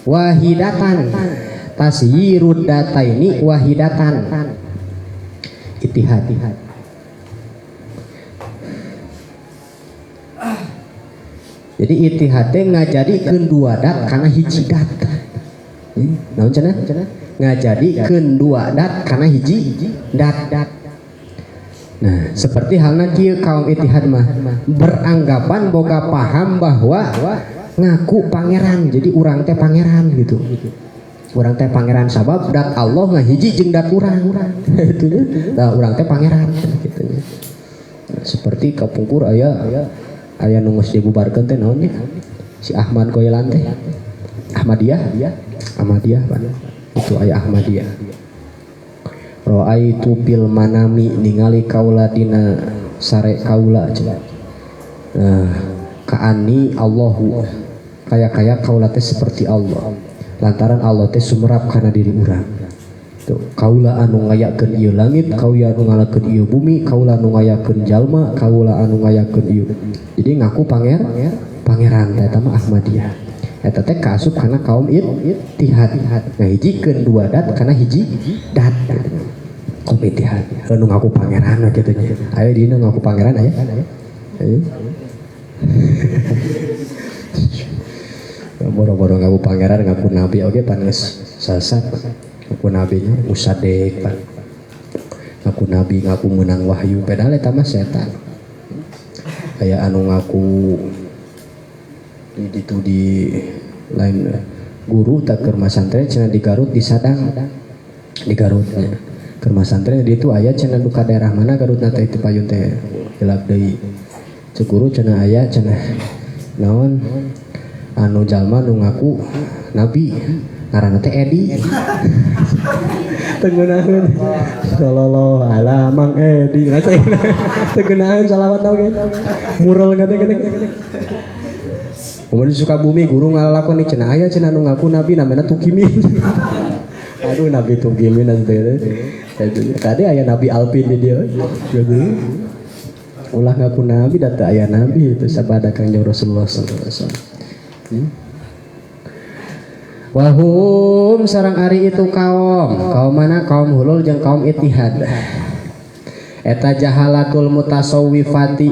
wahidatan. tasyirud dataini wahidatan ittihad. Jadi ittihad teh ngajadikeun dua dat kana hiji dat. Naon cenah? Ngajadikeun dua dat kana hiji dat. Nah, seperti halna kieu kaum ittihad mah beranggapan boga paham bahwa ngaku pangeran. Jadi urang teh pangeran gitu. Urang teh pangeran sabab dat Allah ngahiji jeung dat urang. Itu nya. Nah, urang teh pangeran gitu nya. Seperti kapungkur aya nu geus dibubarkeun teh naon nya? Si Ahmad Goyelan teh. Ahmadiyah Pak. Itu aya Ahmadiyah. Ra'aitu bil manami ningali kaula dina sare kaula cenah. Kaani Allahu kaya kaula teh seperti Allah. Lantaran Allah teh sumerap kana diri urang. Tuh, kaula anu ngayakeun ieu langit, kaula anu ngalakeun ieu bumi, kaula anu ngayakeun jalma, kaula anu ngayakeun ieu. Jadi ngaku pangeran eta mah Ahmadiyah. Eta teh kaasup kana kaum ittihad. Ngahijikeun dua dat kana hiji dat. Kaum ittihad anu ngaku pangeran kitu nya. Aya dina ngaku pangeran aya. Boro-boro ngaku pangeran ngaku nabi oge pan geus sasat. Ngaku nabinya musadek pan. Ngaku nabi ngaku meunang wahyu padahal eta mah setan. Aya anu ngaku di lain guru tak keur masantren cenah di Garut di Sadang. Di Garut nya. Keur masantren di itu aya cenah duka daerah mana Garutna teh teu payun teh hilap deui. Cek guru cenah aya cenah naon anu jalma nu ngaku nabi ngaranna teh Edi. Tengeunaheun sallallahu ala Mang Edi. Tengeunaheun salawat oge. Mural gede-gede. Kemudian Sukabumi guru ngalakon cenah aya cenah nu ngaku nabi namanya Tukimin. Aduh nabi Tukimin teh. Tadi aya nabi Alpin di dia. Jadi ulah ngaku nabi dan teu aya nabi itu sabada Kanjeng Rasulullah sallallahu alaihi wasallam. Wahum sareng ari itu kaum mana kaum hulul jeung kaum ittihad. Eta jahalatul mutasawwifati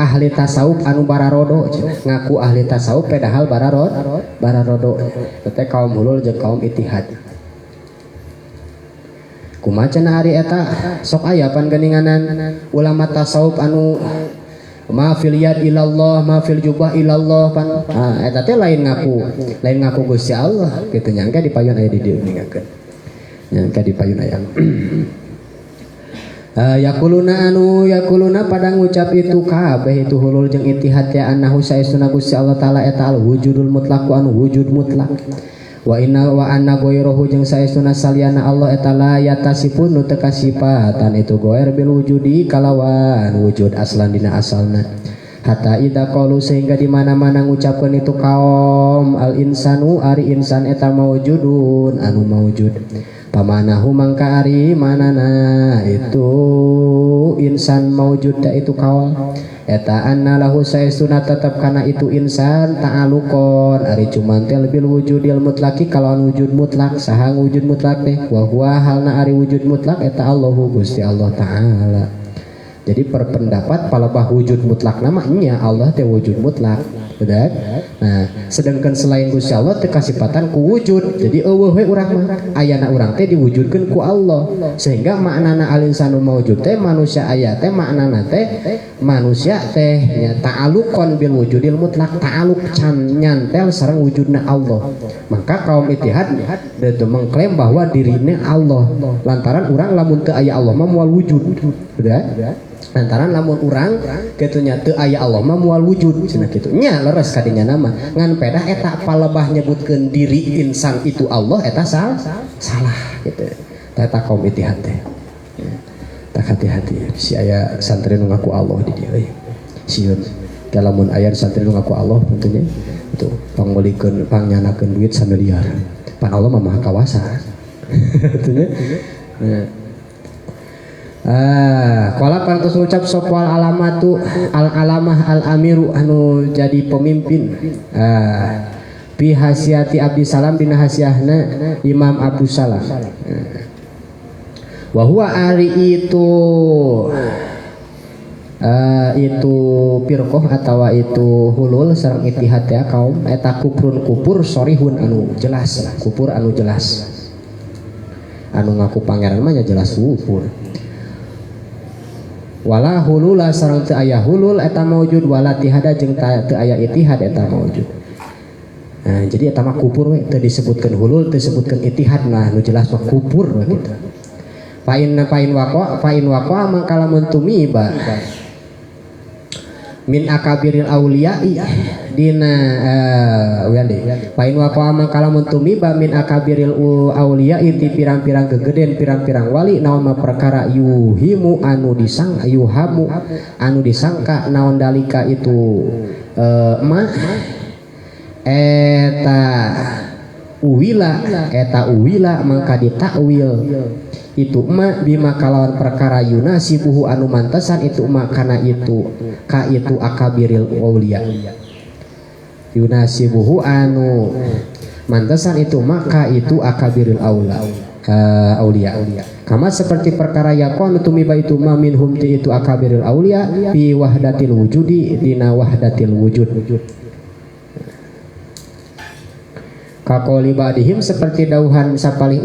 ahli tasawuf anu bararodo ngaku ahli tasawuf padahal bararodo teh kaum hulul jeung kaum ittihad. Kumaha cenah ari eta sok aya pan geuninganan ulama tasawuf anu ma fil yad ilallah ma fil jubah ilallah pan eta teh lain ngaku Gusti Allah kitu nyangka dipayun aya di dieu ningakeun nyangka dipayun aya yakuluna pada ngucap itu kabeh itu hulul jeung ittihad ya annahu saestuna Gusti Allah taala eta al wujudul mutlaq anu wujud mutlak wa anna ghairuhu jeung saestuna saliyana Allah eta la yatasifun nu teu kasifatan itu ghair bil wujudi kalawan wujud aslan dina asalna hatta idza qalu sehingga di mana-mana ngucapkeun itu kaum al insanu ari insan eta maujudun anu maujud pamanahu mangka ari manana itu insan maujud da itu kaum eta anna lahu saestuna tetep kana itu insan ta'alukon ari cuman teh bil wujudil mutlaqi kalawan wujud mutlak saha wujud mutlak teh wa huwa halna ari wujud mutlak eta Allahu Gusti Allah taala. Jadi perpendapat palebah wujud mutlak namanya Allah teh wujud mutlak bedak. Nah sedangkan selain Gusti Allah teh kasifatan ku wujud. Jadi eueuh we urang mah ayana urang teh diwujudkeun ku Allah sehingga maknana al-insanu maujud teh manusia aya teh maknana teh manusia teh nya ta'alluqon bil wujudil mutlak ta'alluq can nyantel sareng wujudna Allah. Maka kaum ittihad teu mengklaim bahwa dirina Allah lantaran urang lamun teu aya Allah mah moal wujud bedak. Lantaran lamun urang kitu nya teu aya Allah mah moal wujud cenah kitu nya leres kadinya nama ngan pedah eta palebah nyebutkeun diri insan itu Allah eta salah gitu eta kaum ittihad teh tak hati-hati si aya santri nu ngaku Allah di dieu sieun lamun aya santri nu ngaku Allah tentunya itu panggolikeun pangyanakeun duit 1 miliar pan Allah mah maha kawasa tentunya Qala pantos ngucap sopwal alamatu al alamah al amiru anu jadi pemimpin Fi hasiyati Abdi Salam dina hasiyahna Imam Abu Salam. Wa huwa ari itu pirqoh atawa itu hulul sareng itihad ya kaum eta kuprun kupur sorihun anu jelas, kupur anu jelas, anu ngaku pangeran mah jelas kupur. Wala hulula sareng teu aya hulul eta maujud, wala tihada jeung teu aya itihad eta maujud. Nah, jadi eta mah kupur we teu disebutkeun hulul, teu disebutkeun itihad, nah nu jelas mah kupur we kitu. Pain waqa mangkala mentumiba min akabiril auliya'i dina pain waqa mangkala mentumiba min akabiril auliya'i ti pirang-pirang gegeden pirang-pirang wali naon ma perkara yuhimu anu disangka naon dalika itu eta uwila mangka ditakwil itu emak bima kalawan perkara yunasibuhu anu mantesan itu emak kana itu ka itu akabiril aulia, yunasibuhu anu mantesan itu maka itu akabiril aulia kama seperti perkara yakon tumiba itu ma minhum ti itu akabiril aulia bi wahdatil wujudi dina wahdatil wujud. Kakoli ba'dihim seperti dauhan sapali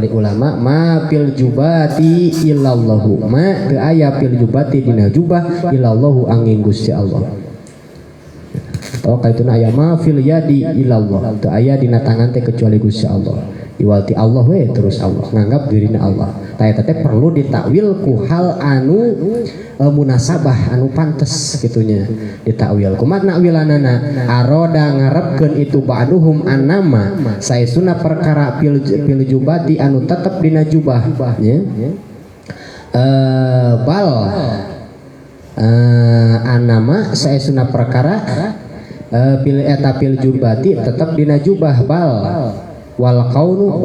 ulama ma fil jubati illallahu ma teu aya fil jubati dina jubah illallahu angin Gusti Allah. Oh kaituna aya ma fil yadi illallah teu aya dina tangan teh kecuali Gusti Allah. Iwalti Allah we terus Allah nganggap dirina Allah. Tah eta teh perlu ditakwil ku hal anu munasabah anu pantes kitunya ditakwil. Kumaha nakwilanana? Aroda ngarepkeun itu ba'duhum annama saesuna perkara fil jubati anu tetep dina jubah nya. Bal annama saesuna perkara fil jubati tetep dina jubah bal wal kaunu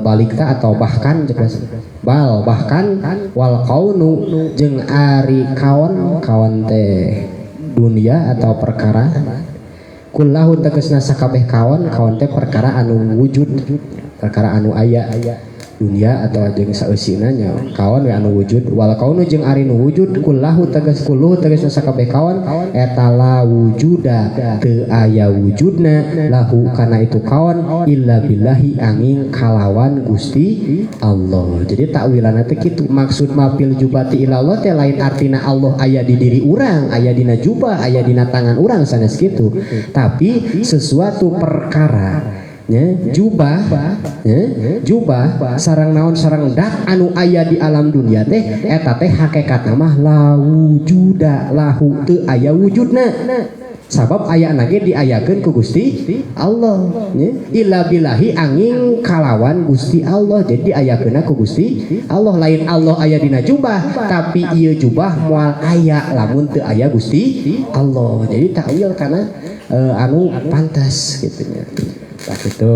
balikta atau bahkan bahkan wal kaunu jeung ari kawan teh dunia atau perkara kullahu tegasna sakabeh kawan teh perkara anu wujud, perkara anu aya dunia atau jeung saeusina nya kawan we anu wujud. Wal kaunu jeung ari nu wujud kullahu tegasna sakabeh kawan eta la wujuda teu aya wujudna lahu kana itu kawan illa billahi angin kalawan Gusti Allah. Jadi takwilanna teh kitu, maksud mapil jubati ilallah teh lain artina Allah aya di diri urang, aya dina jubah, aya dina tangan urang sanes kitu, tapi sesuatu perkara jubah sarang naon sarang dak anu aya di alam dunia teh eta teh hakikatna mah la wujuda lahu teu aya wujudna sabab aya nage diayakeun ku Gusti Allah illa billahi angin kalawan Gusti Allah. Jadi diayakeunna ku Gusti Allah, lain Allah aya dina jubah tapi ieu jubah moal aya lamun teu aya Gusti Allah. Jadi takwil kana anu pantas kitu nya. Nah itu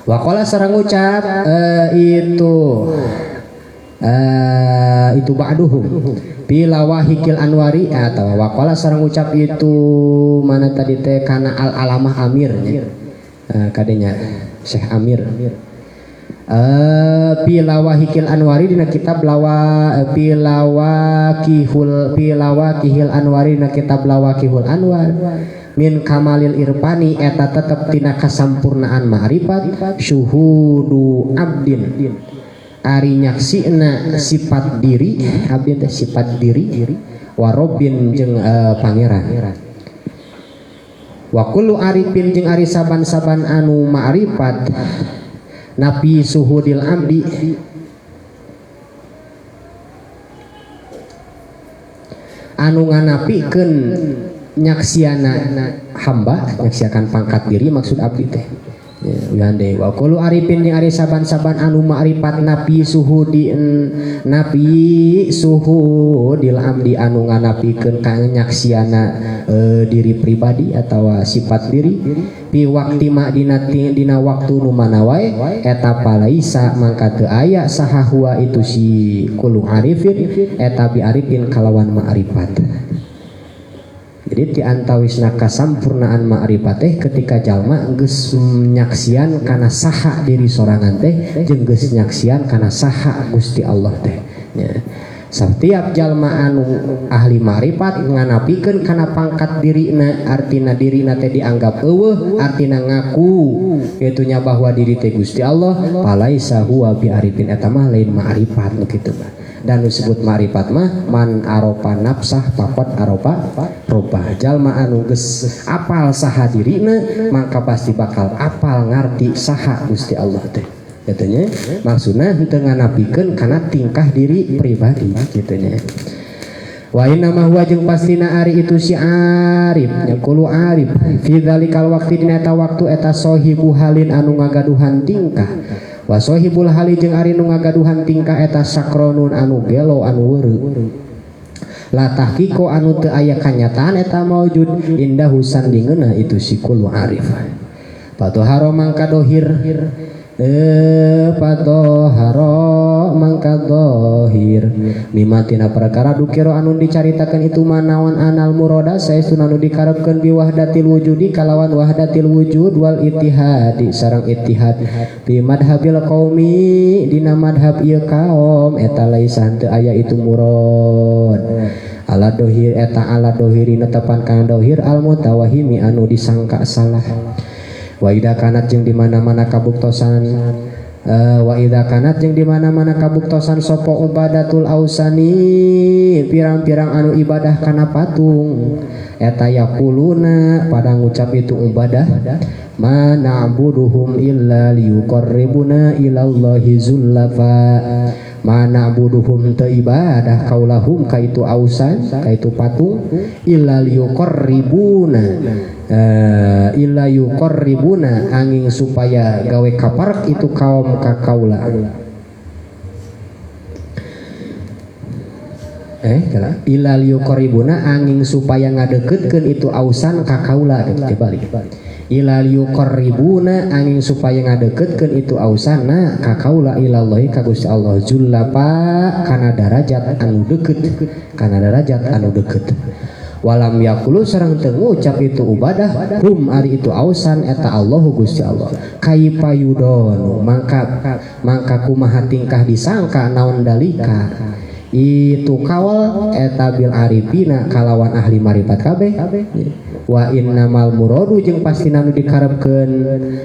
wakola sareng ucap itu ba'duhum bilawahikil anwari atau wakola sareng ucap itu mana tadi teh kana al alamah Amir kadenya Syekh Amir pilawahikil anwari dina kitab pilawakihil anwari dina kitab lawakihul anwar min kamalil irfani eta tetep tina kasampurnaan ma'rifat syuhudu abdin ari nyaksina sifat diri abdin teh sifat diri warobin jeung pangeran wa kullu arifin jeung ari saban-saban anu ma'rifat nabi suhudil abdi anu nganapikeun nyaksiana hamba, nyaksiakan pangkat diri maksud abdi teh yande wa kullu arifin jeung ari saban-saban anu ma'rifat nabi suhudil amdi anu nganapikeun ka nyaksiana diri pribadi atau sifat diri pi waqti ma dina waktu nu mana wae eta palaisa mangka teu aya saha huwa itu si kullu arifin eta bi arifin kalawan ma'rifat. Jadi ti antawisna kasampurnaan ma'rifat teh ketika jalma geus nyaksian kana saha diri sorangan teh jeung geus nyaksian kana saha Gusti Allah teh nya. Setiap jalma anu ahli ma'rifat nganapikeun kana pangkat dirina, artina dirina teh dianggap eueuh, artina ngaku kitu nya bahwa diri teh Gusti Allah, palaisa huwa bi arifin eta mah lain ma'rifat nu kitu mah. Dan disebut ma'rifat mah man aropa nafsah faqad aropa robah. Jalma anu geus apal saha dirina maka pasti bakal apal ngarti saha Gusti Allah teh. Katanya maksudna henteu nganapikeun kana tingkah diri pribadi kitu nya. Wa inna ma huwa jeung pastina ari itu si arif yaqulu arif fi dzalikal waqti dina eta waktu eta sahibu halin anu ngagaduhan tingkah. Wa sahibul hali jeung ari nu ngagaduhan tingkah eta sakronun anu gelo anu weureu. La tahqiqo anu teu aya kanyataan eta maujud indahu sandingeuna itu si kullu arif. Patoharo mangka dohir patoharo mangka dohir mimatina perkara dukiro anu dicaritakeun itu manawan anal muroda saestuna anu dikarepkeun bi wahdatil wujudi kalawan wahdatil wujud wal ittihadi sareng ittihad bi madhabil qaumi dina madhab ieu kaum eta laisa teu aya itu murad ala dohir eta ala dohiri netepan kana dohir al mutawahimi anu disangka salah. Wa idza kanat jeung di mana-mana kabuktosan wa idza kanat jeung di mana-mana kabuktosan sapa ubadatul ausani pirang-pirang anu ibadah kana patung eta yaquluna pada ngucap itu ibadah ma na'buduhum illa liyuqarribuna ilallahi zullafa ma na'buduhum teu ibadah kaulahum ka itu ausan ka itu patung illa liyuqarribuna illa yuqarribuna angin supaya gawe kaparak itu kaum ka kaula illa yuqarribuna angin supaya ngadeukeutkeun itu ausan ka kaula dibalik illa yuqarribuna angin supaya ngadeukeutkeun itu ausana ka kaula ilallahi ka Gusti Allah zullafa kana darajat anu deukeut kana darajat anu deukeut. Walam yakulu sareng teu ngucap itu ubadah hum ari itu ausan eta Allahu Gusti Allah kaifa yudonu mangka kumaha tingkah disangka naon dalika itu kawal eta bil arifina kalawan ahli marifat kabeh. Wa innamal muradu jeung pastina nu dikarepkeun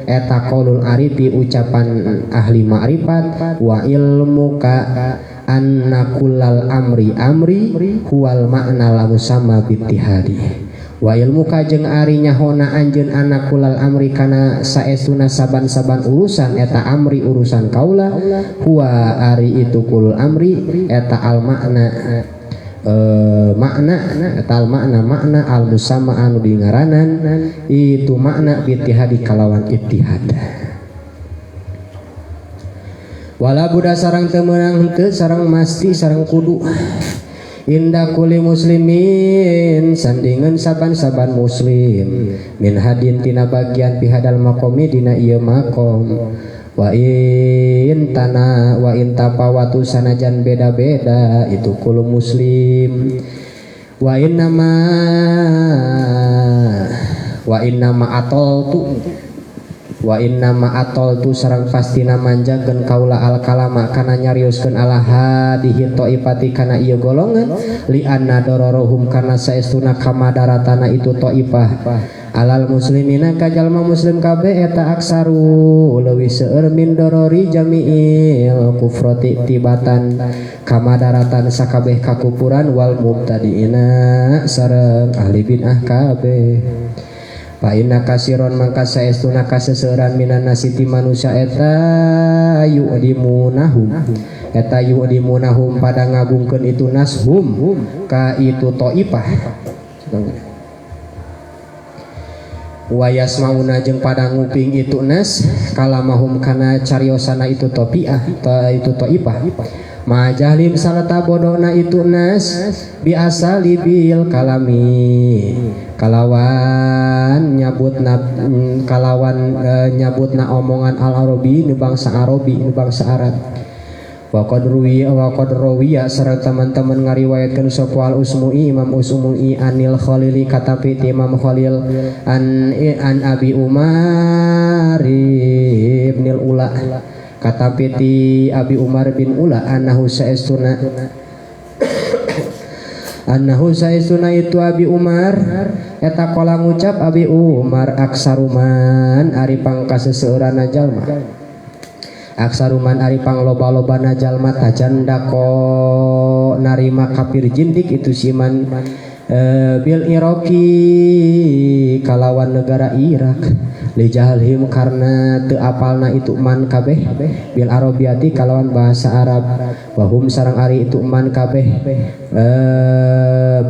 eta qaulul arifi ucapan ahli ma'rifat wa ilmuka anna kullal amri huwal makna la musamma bittihadi wa ilmuka jeung ari nyahona anjeun anna kullal amri kana saestuna saban-saban urusan eta amri urusan kaula huwa ari itu kulul amri eta al makna makna eta al makna al musamma anu dingaranan itu makna bittihadi kalawan ittihad. Wala buda sarang temenang henteu sarang masti sarang kudu inda kuli muslimin sandingan saban-saban muslim min hadin tina bagian pihadal makomi dina ieu makom wa in tapawatu sanajan beda-beda itu kulu muslim wa innama atol tu sarang pastina manjakeun kaula al kalama kana nyarioskeun ala hadihi taifati kana ieu golongan li anna dararohum kana saestuna kamadaratana itu taifah alal muslimina ka jalma muslim kabeh eta aksaru leuwih seueur min darori jami'il kufrati tibatan kamadaratan sakabeh kakupuran wal mubtadiina sareng ahli bid'ah kabeh. Fa inna kasiron mangka saestuna kaseseueuran minan nasiti manusia eta yu'dimunahum pada ngagungkeun itu nashum ka itu taifah wa yasmauna jeung pada nguping itu nas kalamahum kana cariosana itu taifah ma jahlim salata bodona itu nas biasa libil kalami kalawan nyabutna omongan al arabi nu bangsa Arab wa qad rawiya sareng teman-teman ngariwayatkeun sapa al Usmu'i Imam Usmu'i anil Khalili katapi ti Imam Khalil an Abi Umar ibnil Ula katapi ti Abi Umar bin Ula annahu saestuna itu Abi Umar eta qala ngucap Abi Umar aksaruman ari pangkaseseurana jalma aksaruman ari pangloba-lobana jalma tajandako narima kafir jindik itu siman bil Iraqi kalawan negara Irak li jahalhim karena teu apalna itu man kabeh bil arabiyati kalawan bahasa Arab wahum sareng ari itu man kabeh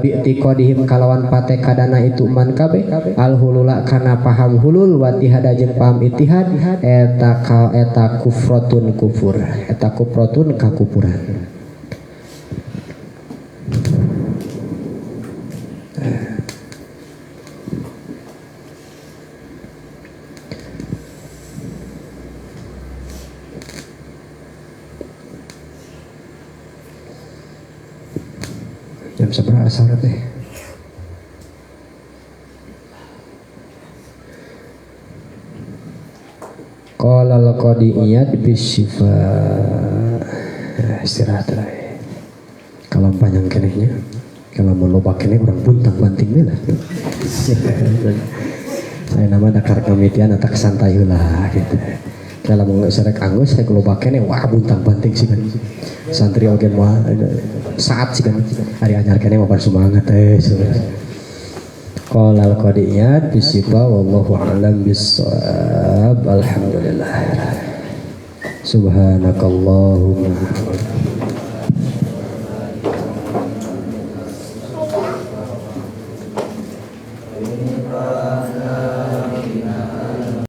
bi'tiqadihim kalawan patekadana itu man kabeh al hulula kana paham hulul wa tihada jeung paham itihad eta kufratun kufur eta kufratun kakupuran. Jam seberapa asar teh? Qala al-qadi iyad bisyifa. Istirahat lah. Kalau panjang kenehnya, kalau mau loba keneh orang buntang banting lah. Saya nama dakar kamitian atau santai lah gitu. Kalau mau serek anggus saya loba keneh wah buntang banting sih kan. Santri oge mah saat sih kan hari anyar kene mah semangat qala al-qadiyat bisifa wallahu a'lam bis-shawab alhamdulillah subhanakallahumma